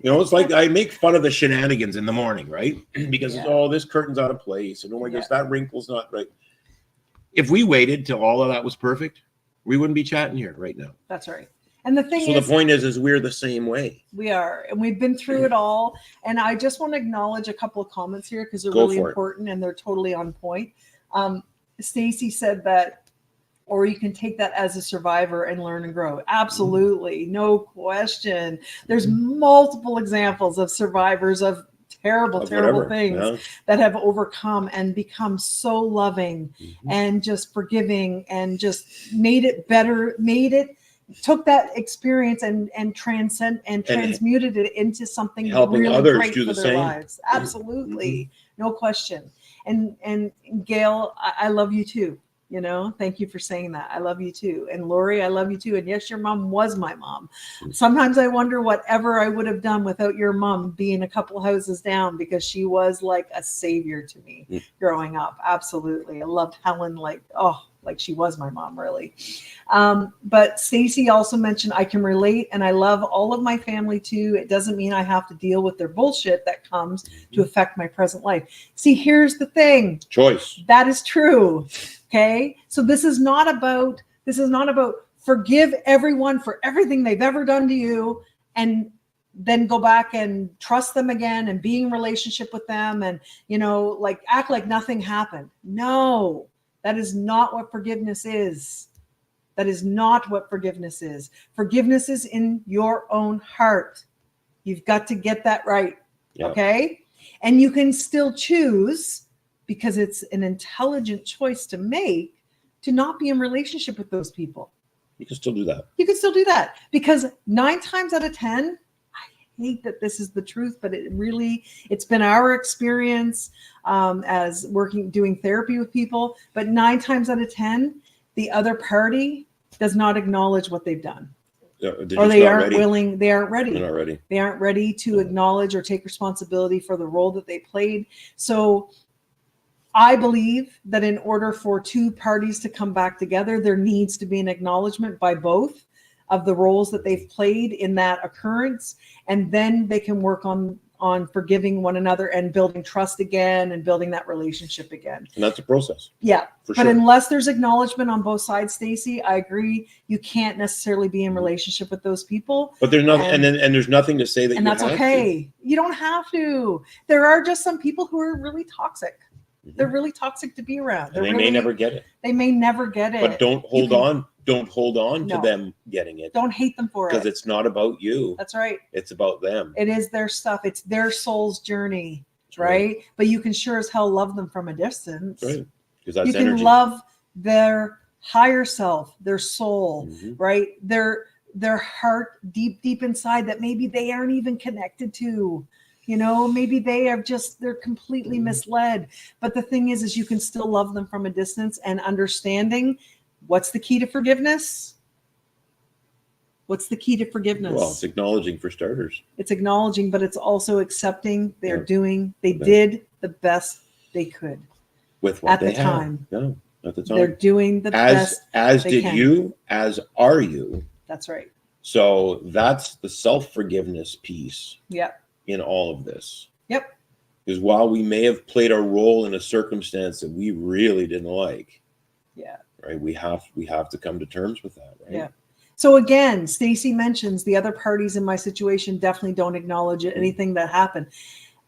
It's like I make fun of the shenanigans in the morning, right? Because it's, oh, this curtain's out of place. And oh my gosh, that wrinkle's not right. If we waited till all of that was perfect, we wouldn't be chatting here right now. That's right. And the thing is, the point is we're the same way. We are, and we've been through it all. And I just want to acknowledge a couple of comments here because they're really important and they're totally on point. Stacy said that, or you can take that as a survivor and learn and grow. Absolutely. No question. There's multiple examples of survivors of terrible things that have overcome and become so loving and just forgiving and just made it better, took that experience and transmuted it into something helping really others great do for the their same. lives. Absolutely. No question. And Gail, I love you too. Thank you for saying that. I love you too. And Lori, I love you too. And yes, your mom was my mom. Sometimes I wonder whatever I would have done without your mom being a couple houses down, because she was like a savior to me growing up. Absolutely. I loved Helen like she was my mom, really. But Stacy also mentioned I can relate and I love all of my family too. It doesn't mean I have to deal with their bullshit that comes to affect my present life. See, here's the thing. Choice. That is true. Okay. So this is not about forgive everyone for everything they've ever done to you and then go back and trust them again and be in relationship with them and, act like nothing happened. No. That is not what forgiveness is. That is not what forgiveness is. Forgiveness is in your own heart. You've got to get that right. Yeah. Okay? And you can still choose, because it's an intelligent choice to make, to not be in relationship with those people. You can still do that. You can still do that. Because 9 times out of 10, I hate that this is the truth, but it's been our experience as doing therapy with people, but 9 times out of 10, the other party does not acknowledge what they've done. Or they aren't willing, they aren't ready. They're not ready. They aren't ready to acknowledge or take responsibility for the role that they played. So I believe that in order for 2 parties to come back together, there needs to be an acknowledgement by both of the roles that they've played in that occurrence. And then they can work on forgiving one another and building trust again and building that relationship again. And that's a process. Yeah. But unless there's acknowledgement on both sides, Stacy, I agree. You can't necessarily be in relationship with those people. But there's nothing, and there's nothing to say that and you that's have okay. to. You don't have to. There are just some people who are really toxic. They're really toxic to be around. And they may never get it. They may never get it. But don't hold on to them getting it. Don't hate them for it. Because it's not about you. That's right. It's about them. It is their stuff. It's their soul's journey. right? But you can sure as hell love them from a distance. That's right. Because that's you can energy. love their higher self, their soul, right? Their heart deep inside that maybe they aren't even connected to. You know, maybe they're completely misled. But the thing is you can still love them from a distance, and understanding what's the key to forgiveness? What's the key to forgiveness? Well, it's acknowledging for starters. It's acknowledging, but it's also accepting they did the best they could with what at they the had. time. No, at the time. They're doing the best. As did you, as are you. That's right. So that's the self-forgiveness piece. Yep. In all of this. Yep. Because while we may have played a role in a circumstance that we really didn't like. Yeah. Right. We have to come to terms with that. Right. Yeah. So again, Stacy mentions the other parties in my situation definitely don't acknowledge anything that happened.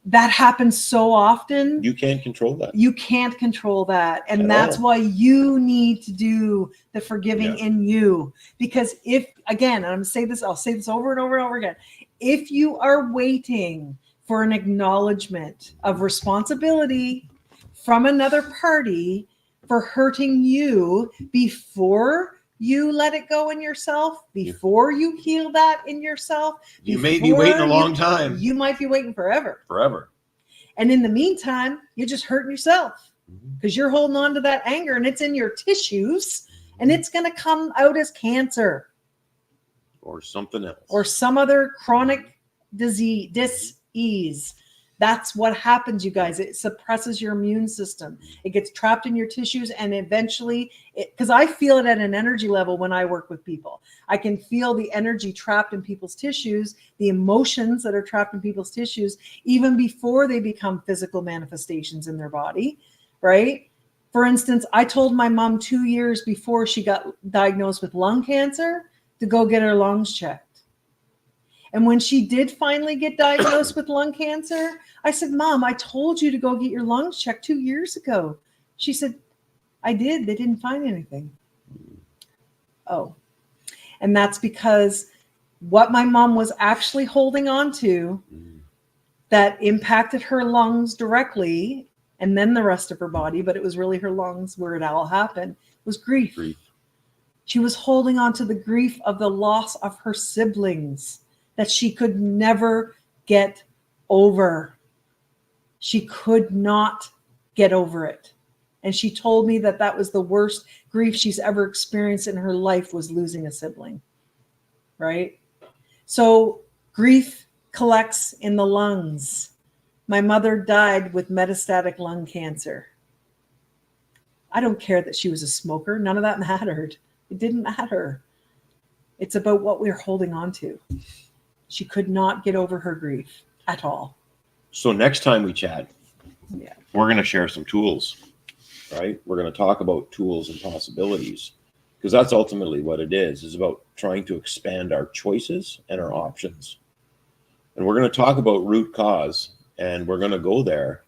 That happens so often. You can't control that. You can't control that. And that's why you need to do the forgiving in you. Because if, again, I'll say this over and over and over again. If you are waiting for an acknowledgement of responsibility from another party for hurting you before you let it go in yourself, before you heal that in yourself, you may be waiting a long time. You might be waiting forever. Forever. And in the meantime, you're just hurting yourself because you're holding on to that anger and it's in your tissues and it's going to come out as cancer. Or something else. Or some other chronic disease. That's what happens, you guys. It suppresses your immune system. It gets trapped in your tissues, and eventually, because I feel it at an energy level when I work with people. I can feel the energy trapped in people's tissues, the emotions that are trapped in people's tissues, even before they become physical manifestations in their body, right? For instance, I told my mom 2 years before she got diagnosed with lung cancer to go get her lungs checked. And when she did finally get diagnosed with lung cancer, I said, Mom, I told you to go get your lungs checked 2 years ago. She said, I did. They didn't find anything. Oh, and that's because what my mom was actually holding on to that impacted her lungs directly, and then the rest of her body, but it was really her lungs where it all happened, was grief. She was holding on to the grief of the loss of her siblings that she could never get over. She could not get over it. And she told me that that was the worst grief she's ever experienced in her life, was losing a sibling, right? So grief collects in the lungs. My mother died with metastatic lung cancer. I don't care that she was a smoker. None of that mattered. It didn't matter. It's about what we're holding on to. She could not get over her grief at all. So next time we chat, we're going to share some tools, right? We're going to talk about tools and possibilities, because that's ultimately what it is about trying to expand our choices and our options. And we're going to talk about root cause, and we're going to go there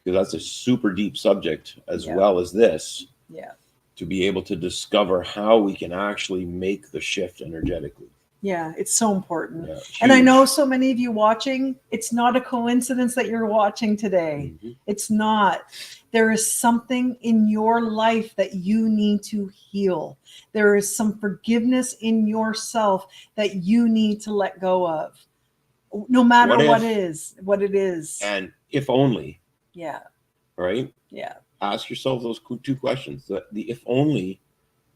because that's a super deep subject as well as this, to be able to discover how we can actually make the shift energetically. Yeah, it's so important. And I know so many of you watching, it's not a coincidence that you're watching today. It's not. There is something in your life that you need to heal. There is some forgiveness in yourself that you need to let go of. No matter what it is. And if only. Yeah. Right? Yeah. Ask yourself those two questions. The if only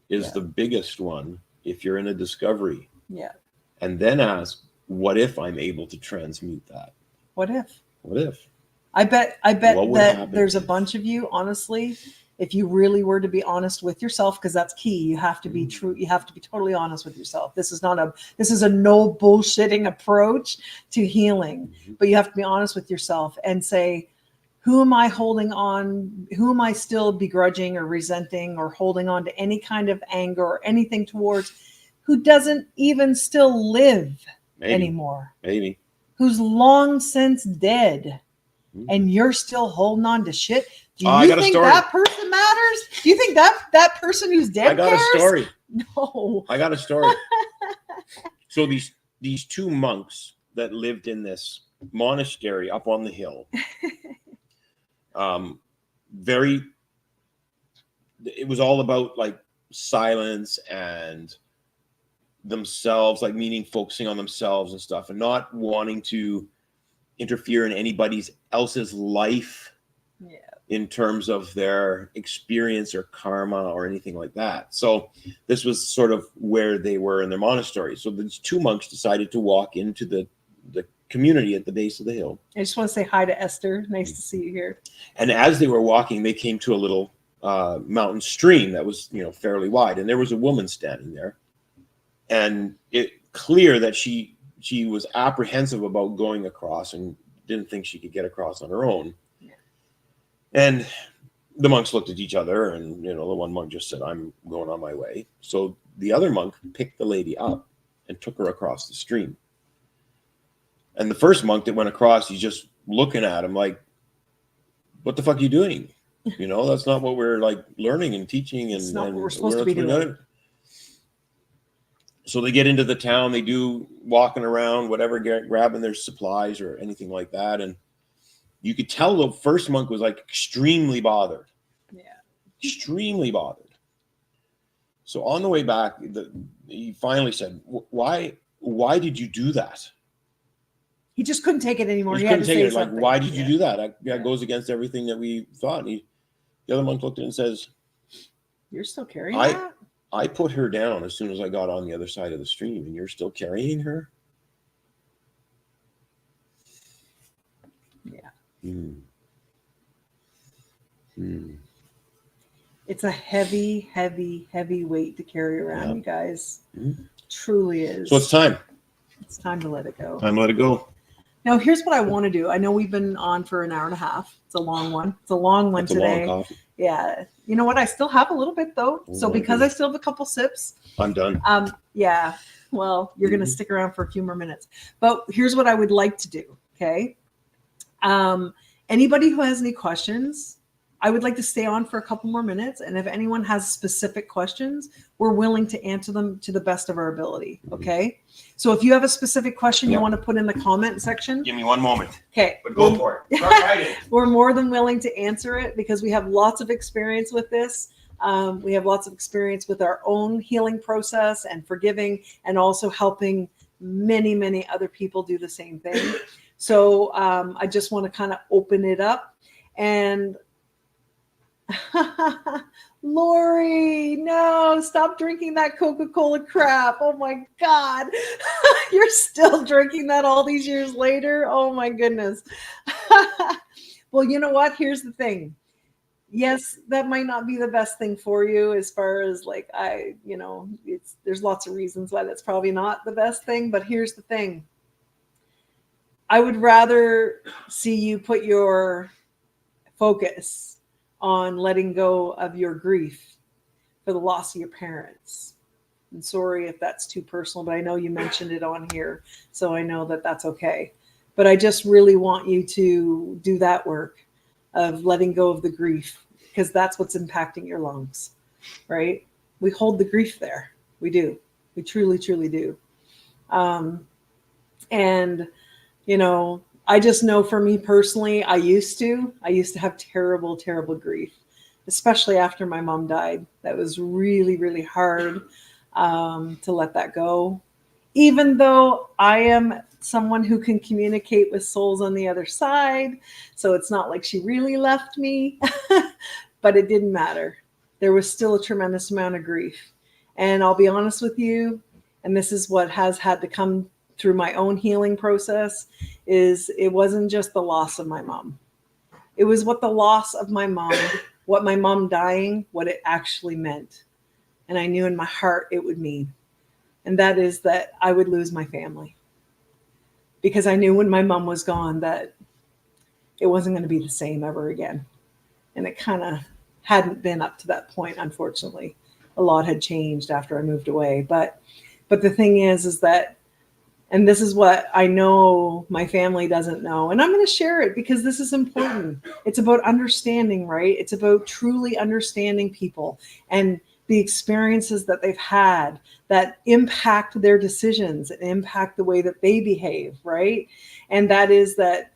is the biggest one if you're in a discovery. Yeah. And then ask, what if I'm able to transmute that? What if? What if? I bet that there's a bunch of you, honestly, if you really were to be honest with yourself, because that's key. You have to be true. You have to be totally honest with yourself. This is a no bullshitting approach to healing, but you have to be honest with yourself and say, who am I holding on? Who am I still begrudging or resenting or holding on to any kind of anger or anything towards, who doesn't even still live anymore? Maybe. Who's long since dead, and you're still holding on to shit? Do you think that person matters? Do you think that person who's dead cares? I got a story. No. I got a story. So these two monks that lived in this monastery up on the hill, very, it was all about like silence and themselves, like meaning focusing on themselves and stuff, and not wanting to interfere in anybody else's life in terms of their experience or karma or anything like that. So this was sort of where they were in their monastery. So these two monks decided to walk into the community at the base of the hill. I just want to say hi to Esther. Nice to see you here. And as they were walking, they came to a little mountain stream that was, you know, fairly wide, and there was a woman standing there, and it clear that she was apprehensive about going across and didn't think she could get across on her own. Yeah. And the monks looked at each other, and, you know, the one monk just said, "I'm going on my way." So the other monk picked the lady up and took her across the stream. And the first monk that went across, he's just looking at him like, "What the fuck are you doing? You know, that's not what we're like learning and teaching, and, it's not and what we're supposed to be doing." So they get into the town, they do walking around, whatever, grabbing their supplies or anything like that. And you could tell the first monk was like extremely bothered. Yeah. Extremely bothered. So on the way back, he finally said, why did you do that? He just couldn't take it anymore. He had to take say it. something. Like, why did you do that? That goes against everything that we thought. And the other monk looked at it and says, "You're still carrying that? I put her down as soon as I got on the other side of the stream, and you're still carrying her?" Yeah. It's a heavy, heavy, heavy weight to carry around, you guys. Truly is. So it's time. It's time to let it go. Time to let it go. Now, here's what I want to do. I know we've been on for an hour and a half. It's a long one. It's a long one today. A long coffee. Yeah. You know what? I still have a little bit, though. So because I still have a couple sips. I'm done. Yeah. Well, you're going to stick around for a few more minutes. But here's what I would like to do, okay? Anybody who has any questions, I would like to stay on for a couple more minutes. And if anyone has specific questions, we're willing to answer them to the best of our ability, okay? So if you have a specific question you want to put in the comment section. Give me one moment. Okay. But go for it. Right. We're more than willing to answer it because we have lots of experience with this. We have lots of experience with our own healing process and forgiving, and also helping many, many other people do the same thing. So I just want to kind of open it up. And Lori, no, stop drinking that Coca-Cola crap. Oh my God. You're still drinking that all these years later. Oh my goodness. Well, you know what? Here's the thing. Yes, that might not be the best thing for you as far as like, there's lots of reasons why that's probably not the best thing, but here's the thing. I would rather see you put your focus on letting go of your grief for the loss of your parents. I'm sorry if that's too personal, but I know you mentioned it on here, so I know that that's okay. But I just really want you to do that work of letting go of the grief, because that's what's impacting your lungs, right? We hold the grief there. We do. We truly, truly do. And, you know, I just know for me personally, I used to have terrible, terrible grief, especially after my mom died. That was really, really hard to let that go. Even though I am someone who can communicate with souls on the other side. So it's not like she really left me, but it didn't matter. There was still a tremendous amount of grief. And I'll be honest with you, and this is what has had to come through my own healing process, is it wasn't just the loss of my mom. It was what the loss of my mom, what my mom dying, what it actually meant. And I knew in my heart it would mean. And that is that I would lose my family. Because I knew when my mom was gone that it wasn't going to be the same ever again. And it kind of hadn't been up to that point, unfortunately. A lot had changed after I moved away. But the thing is that, and this is what I know my family doesn't know, and I'm going to share it because this is important. It's about understanding, right? It's about truly understanding people and the experiences that they've had that impact their decisions and impact the way that they behave, right? And that is that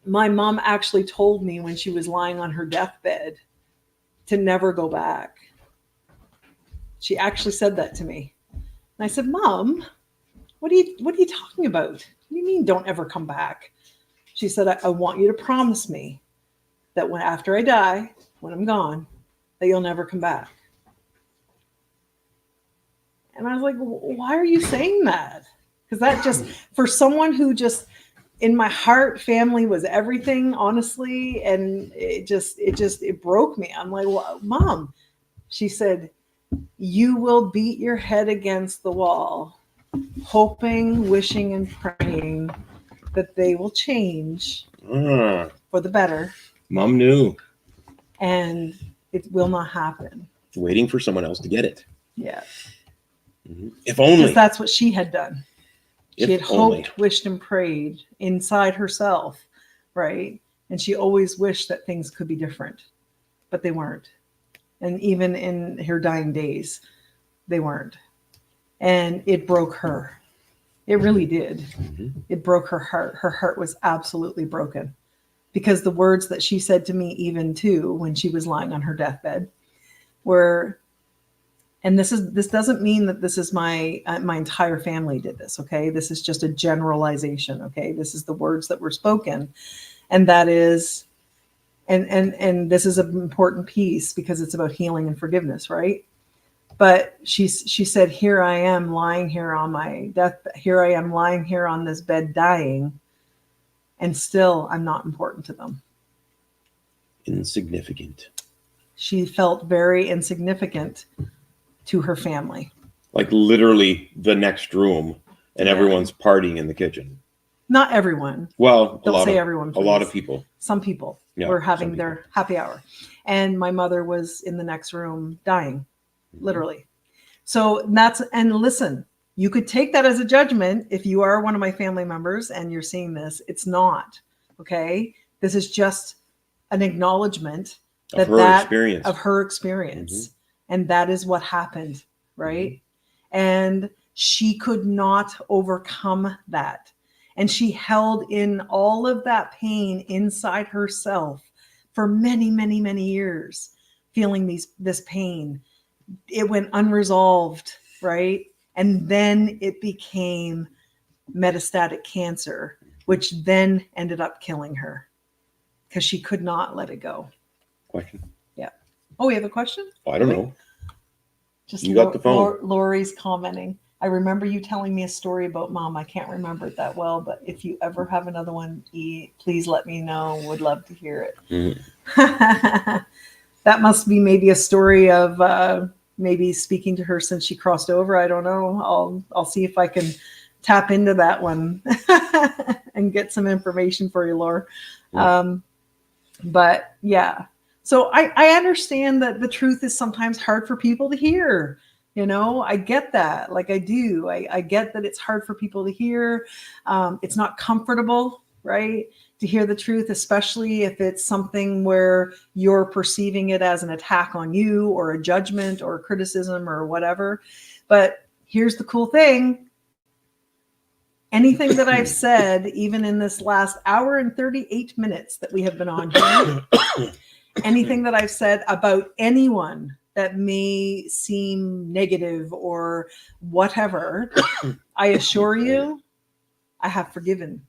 my mom actually told me when she was lying on her deathbed to never go back. She actually said that to me. And I said, Mom, what are you talking about? What do you mean don't ever come back? She said, I want you to promise me that when after I die, when I'm gone, that you'll never come back. And I was like, why are you saying that? Because that just, for someone who just, in my heart, family was everything, honestly. And it broke me. I'm like, well, Mom, she said, you will beat your head against the wall, hoping, wishing, and praying that they will change for the better. Mom knew. And it will not happen. Waiting for someone else to get it. Yeah. Mm-hmm. If only. Because that's what she had done. She had only. hoped, wished, and prayed inside herself, right? And she always wished that things could be different, but they weren't. And even in her dying days, they weren't. And it broke her. It really did. Mm-hmm. It broke her heart. Her heart was absolutely broken because the words that she said to me, even too, when she was lying on her deathbed, were, and this doesn't mean that this is my entire family did this. Okay. This is just a generalization. Okay. This is the words that were spoken. And that is, and this is an important piece because it's about healing and forgiveness. Right. But she said, here I am lying here on my death. Here I am lying here on this bed dying. And still I'm not important to them. Insignificant. She felt very insignificant to her family. Like literally the next room and everyone's partying in the kitchen. Not everyone. Well, Don't say everyone. A lot of people. Some people were having their happy hour. And my mother was in the next room dying, literally. So and listen, you could take that as a judgment if you are one of my family members and you're seeing this. It's not, okay? This is just an acknowledgement of her experience. Mm-hmm. And that is what happened, right? Mm-hmm. And she could not overcome that. And she held in all of that pain inside herself for many, many, many years, feeling this pain. It went unresolved, right? And then it became metastatic cancer, which then ended up killing her because she could not let it go. Question. Yeah. Oh, we have a question? Oh, I don't know. Just you got the phone. Lori's commenting. I remember you telling me a story about Mom. I can't remember it that well, but if you ever have another one, please let me know. Would love to hear it. Mm-hmm. That must be maybe a story of maybe speaking to her since she crossed over. I don't know. I'll see if I can tap into that one and get some information for you, Laura. Yeah. But yeah. So I understand that the truth is sometimes hard for people to hear. You know, I get that. Like I do. I get that it's hard for people to hear. It's not comfortable, right? To hear the truth, especially if it's something where you're perceiving it as an attack on you or a judgment or a criticism or whatever. But here's the cool thing. Anything that I've said, even in this last hour and 38 minutes that we have been on here, anything that I've said about anyone that may seem negative or whatever, I assure you, I have forgiven.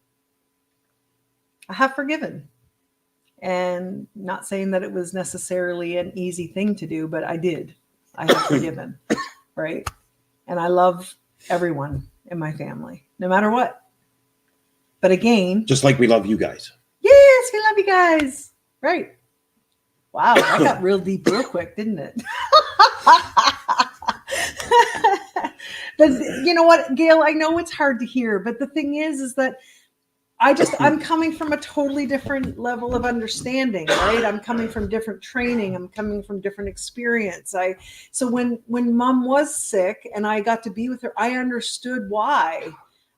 I have forgiven. And not saying that it was necessarily an easy thing to do, but I did. I have forgiven, right? And I love everyone in my family, no matter what. But again, just like we love you guys. Yes, we love you guys. Right. Wow, that got real deep real quick, didn't it? But you know what, Gail, I know it's hard to hear, but the thing is that I'm coming from a totally different level of understanding, right? I'm coming from different training. I'm coming from different experience. So when Mom was sick and I got to be with her, I understood why.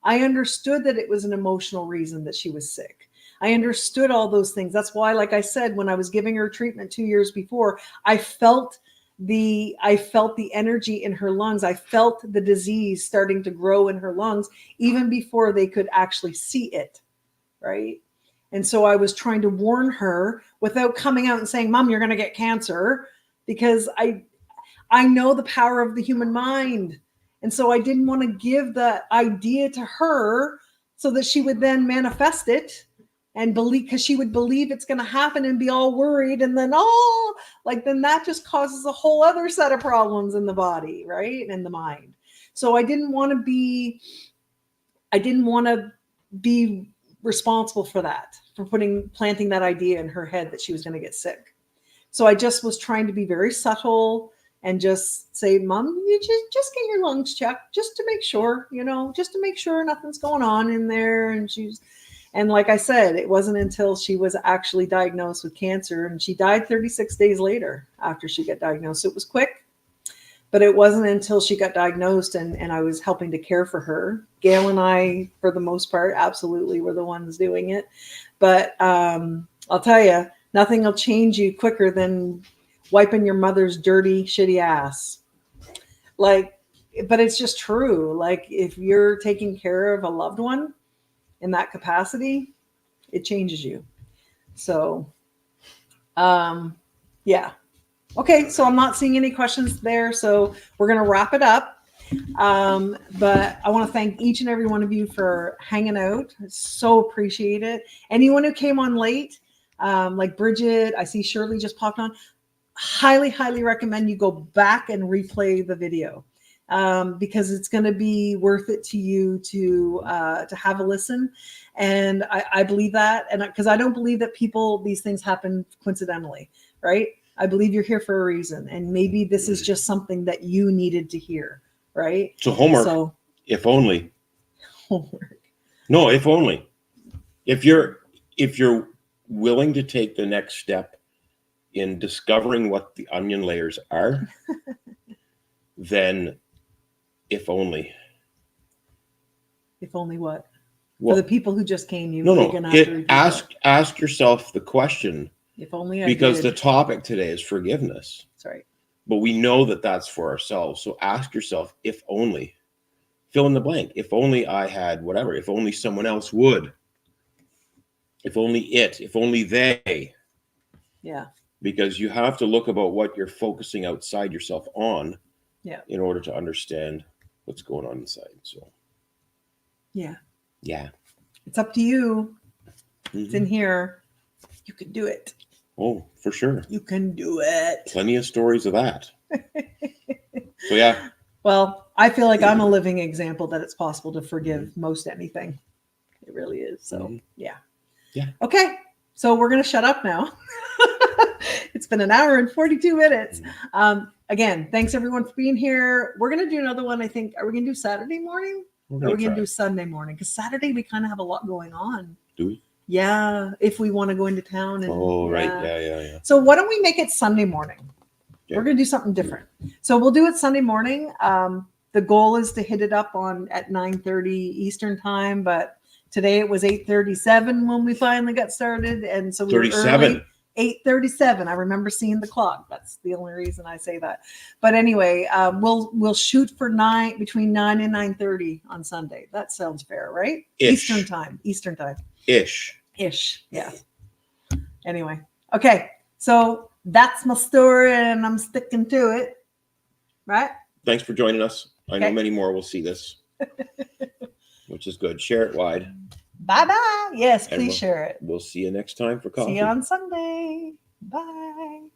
I understood that it was an emotional reason that she was sick. I understood all those things. That's why, like I said, when I was giving her treatment 2 years before, I felt the energy in her lungs. I felt the disease starting to grow in her lungs even before they could actually see it. Right. And so I was trying to warn her without coming out and saying, Mom, you're going to get cancer, because I know the power of the human mind. And so I didn't want to give the idea to her so that she would then manifest it and believe, because she would believe it's going to happen and be all worried. And then, then that just causes a whole other set of problems in the body, right? And in the mind. So I didn't want to be responsible for that, for planting that idea in her head that she was going to get sick. So I just was trying to be very subtle and just say, Mom, you just get your lungs checked just to make sure, just to make sure nothing's going on in there. And like I said, it wasn't until she was actually diagnosed with cancer, and she died 36 days later after she got diagnosed. It was quick, but it wasn't until she got diagnosed and I was helping to care for her. Gail and I, for the most part, absolutely were the ones doing it. But I'll tell you, nothing will change you quicker than wiping your mother's dirty, shitty ass. But it's just true. Like, if you're taking care of a loved one in that capacity, it changes you. So, yeah. Okay, so I'm not seeing any questions there, so we're going to wrap it up. But I want to thank each and every one of you for hanging out. I so appreciate it. Anyone who came on late, like Bridget, I see Shirley just popped on. Highly, highly recommend you go back and replay the video, because it's going to be worth it to you to have a listen. And I believe that, and because I don't believe that these things happen coincidentally, right? I believe you're here for a reason, and maybe this is just something that you needed to hear, right? So homework, if only. Homework. No, if only. If you're willing to take the next step in discovering what the onion layers are, then if only. If only what? Well, for the people who just came, ask yourself the question. If only because the topic today is forgiveness. That's right. But we know that that's for ourselves. So ask yourself, if only, fill in the blank. If only I had whatever, if only someone else would, if only if only they. Yeah. Because you have to look about what you're focusing outside yourself on, yeah, in order to understand what's going on inside. So yeah. It's up to you. It's in here. You can do it. Oh, for sure. You can do it. Plenty of stories of that. So yeah. Well, I feel like I'm a living example that it's possible to forgive most anything. It really is. So yeah. Okay. So we're going to shut up now. It's been an hour and 42 minutes. Again, thanks everyone for being here. We're going to do another one. I think, are we going to do Saturday morning? Or are we going to do Sunday morning? Because Saturday we kind of have a lot going on. Do we? Yeah, if we want to go into town. And, right. Yeah. So why don't we make it Sunday morning? Yeah. We're going to do something different. So we'll do it Sunday morning. The goal is to hit it up at 9:30 Eastern time, but today it was 8:37 when we finally got started, and so we 37. Were early. 8:37. I remember seeing the clock. That's the only reason I say that. But anyway, we'll shoot for between 9 and 9:30 on Sunday. That sounds fair, right? Ish. Eastern time. Ish. Yeah. Anyway. Okay. So that's my story and I'm sticking to it. Right? Thanks for joining us. I know many more will see this, which is good. Share it wide. Bye-bye. Yes, please share it. We'll see you next time for coffee. See you on Sunday. Bye.